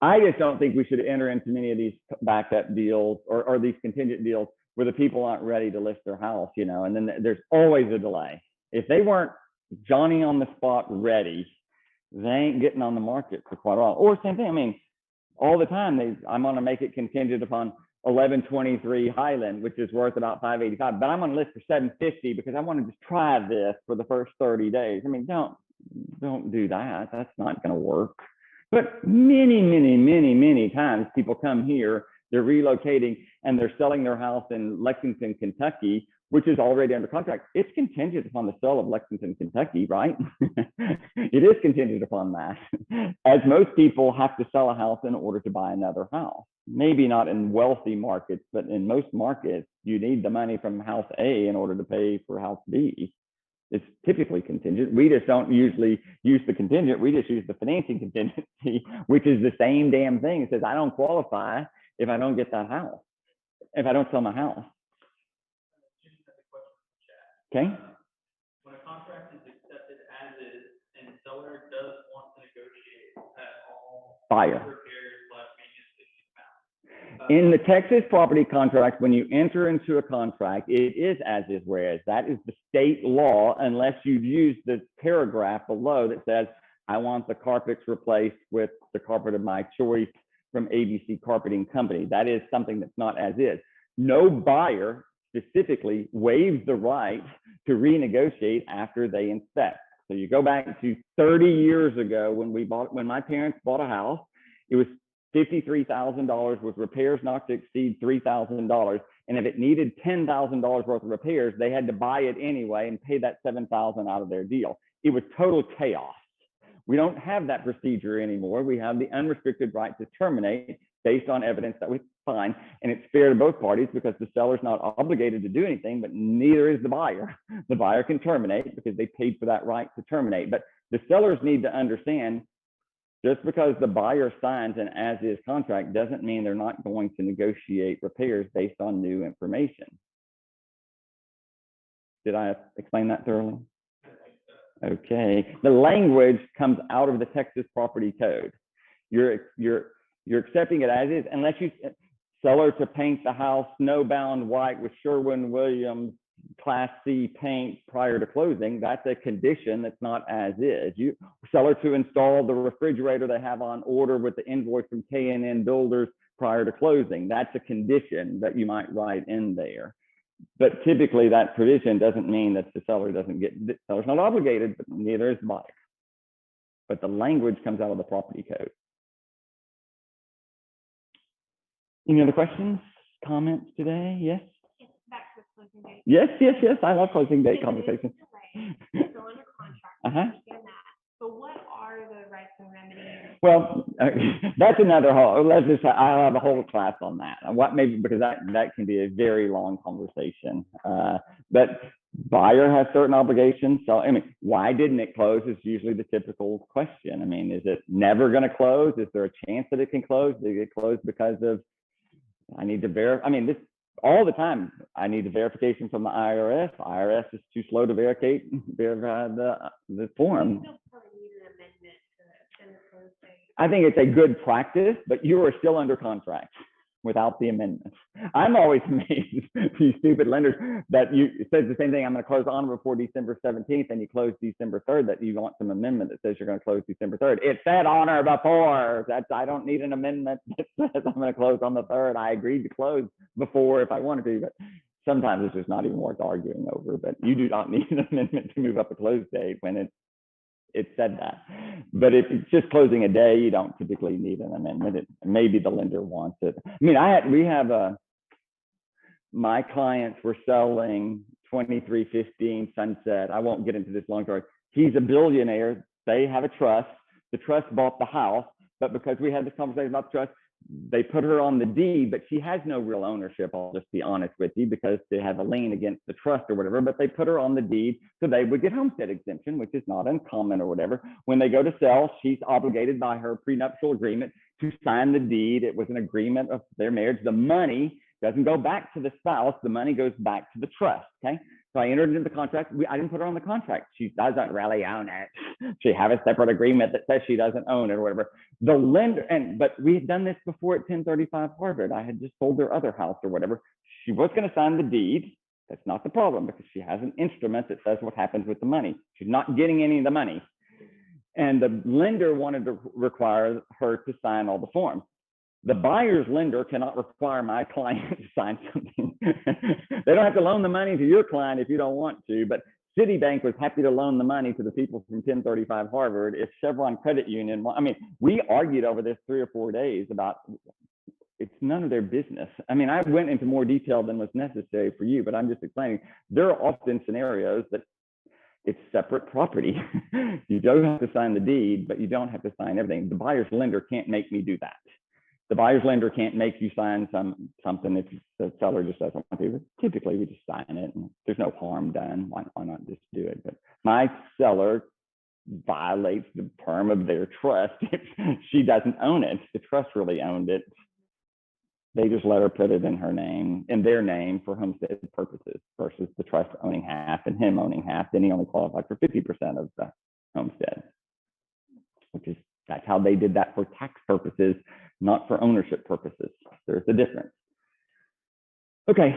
I just don't think we should enter into many of these backup deals or these contingent deals where the people aren't ready to list their house, and then there's always a delay. If they weren't Johnny on the spot ready, they ain't getting on the market for quite a while. Or same thing, I mean, all the time I'm going to make it contingent upon 1123 Highland, which is worth about $585, but I'm on a list for $750 because I want to just try this for the first 30 days. I mean, don't do that. That's not going to work. But many times people come here, they're relocating, and they're selling their house in Lexington, Kentucky, which is already under contract. It's contingent upon the sale of Lexington, Kentucky, right? It is contingent upon that, as most people have to sell a house in order to buy another house. Maybe not in wealthy markets, but in most markets, you need the money from house A in order to pay for house B. It's typically contingent. We just don't usually use the contingent. We just use the financing contingency, which is the same damn thing. It says, I don't qualify if I don't get that house, if I don't sell my house. Okay. When a contract is accepted as is and the seller does want to negotiate Buyer. In the Texas property contract, when you enter into a contract, it is as is, whereas that is the state law, unless you've used the paragraph below that says, I want the carpets replaced with the carpet of my choice from ABC Carpeting Company. That is something that's not as is. No buyer specifically waives the right to renegotiate after they inspect. So you go back to 30 years ago when my parents bought a house, it was $53,000 with repairs not to exceed $3,000. And if it needed $10,000 worth of repairs, they had to buy it anyway and pay that $7,000 out of their deal. It was total chaos. We don't have that procedure anymore. We have the unrestricted right to terminate based on evidence that we find. And it's fair to both parties because the seller's not obligated to do anything, but neither is the buyer. The buyer can terminate because they paid for that right to terminate. But the sellers need to understand, just because the buyer signs an as-is contract doesn't mean they're not going to negotiate repairs based on new information. Did I explain that thoroughly? Okay. The language comes out of the Texas Property Code. You're accepting it as is, unless you seller to paint the house snowbound white with Sherwin-Williams Class C paint prior to closing. That's a condition that's not as is. You seller to install the refrigerator they have on order with the invoice from K&N Builders prior to closing. That's a condition that you might write in there. But typically that provision doesn't mean that the seller doesn't get, the seller's not obligated, but neither is the buyer. But the language comes out of the property code. Any other questions, comments today? Yes? Back to closing date. Yes. I love closing date conversations. Still under contract. I understand that. But what are the rights and remedies? Well, that's another whole, I'll have a whole class on that. What maybe, because that can be a very long conversation. But buyer has certain obligations. So, I mean, why didn't it close is usually the typical question. I mean, is it never going to close? Is there a chance that it can close? Did it close because of, I need to verify, I mean, this all the time, I need a verification from the IRS. IRS is too slow to verify the form. I think it's a good practice, but you are still under contract without the amendment. I'm always amazed, these stupid lenders, that it says the same thing, I'm going to close on before December 17th, and you close December 3rd, that you want some amendment that says you're going to close December 3rd. It said on or before. I don't need an amendment that says I'm going to close on the 3rd. I agreed to close before if I wanted to, but sometimes it's just not even worth arguing over. But you do not need an amendment to move up a close date when it said that. But if it's just closing a day, you don't typically need an amendment. Maybe the lender wants it. I mean, my clients were selling 2315 Sunset. I won't get into this long story. He's a billionaire. They have a trust. The trust bought the house, but because we had this conversation about the trust, they put her on the deed, but she has no real ownership. I'll just be honest with you, because they have a lien against the trust or whatever, but they put her on the deed so they would get homestead exemption, which is not uncommon or whatever. When they go to sell, she's obligated by her prenuptial agreement to sign the deed. It was an agreement of their marriage. The money doesn't go back to the spouse. The money goes back to the trust, okay? So I entered into the contract. I didn't put her on the contract. She doesn't really own it. She have a separate agreement that says she doesn't own it or whatever. The lender, but we had done this before at 1035 Harvard. I had just sold their other house or whatever. She was going to sign the deed. That's not the problem, because she has an instrument that says what happens with the money. She's not getting any of the money. And the lender wanted to require her to sign all the forms. The buyer's lender cannot require my client to sign something. They don't have to loan the money to your client if you don't want to, but Citibank was happy to loan the money to the people from 1035 Harvard. If Chevron Credit Union, I mean, we argued over this 3 or 4 days about, it's none of their business. I mean, I went into more detail than was necessary for you, but I'm just explaining, there are often scenarios that it's separate property. You don't have to sign the deed, but you don't have to sign everything. The buyer's lender can't make me do that. The buyer's lender can't make you sign something if the seller just doesn't want to. But typically, we just sign it, and there's no harm done. Why not just do it? But my seller violates the term of their trust if she doesn't own it. The trust really owned it. They just let her put it in her name, in their name, for homestead purposes, versus the trust owning half and him owning half. Then he only qualified for 50% of the homestead, which is That's how they did that for tax purposes, not for ownership purposes. There's a difference. Okay,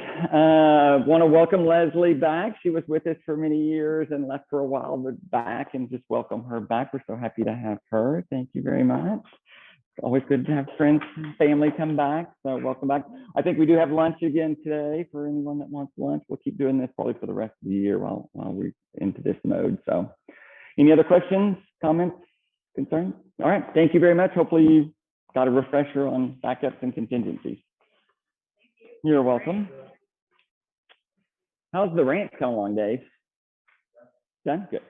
want to welcome Leslie back. She was with us for many years and left for a while, but back, and just welcome her back. We're so happy to have her. Thank you very much. It's always good to have friends and family come back, so welcome back. I think we do have lunch again today for anyone that wants lunch. We'll keep doing this probably for the rest of the year while we're into this mode. So any other questions, comments, concerns? All right, thank you very much. Hopefully you got a refresher on backups and contingencies. You're welcome. How's the ranch coming along, Dave? Done? Good.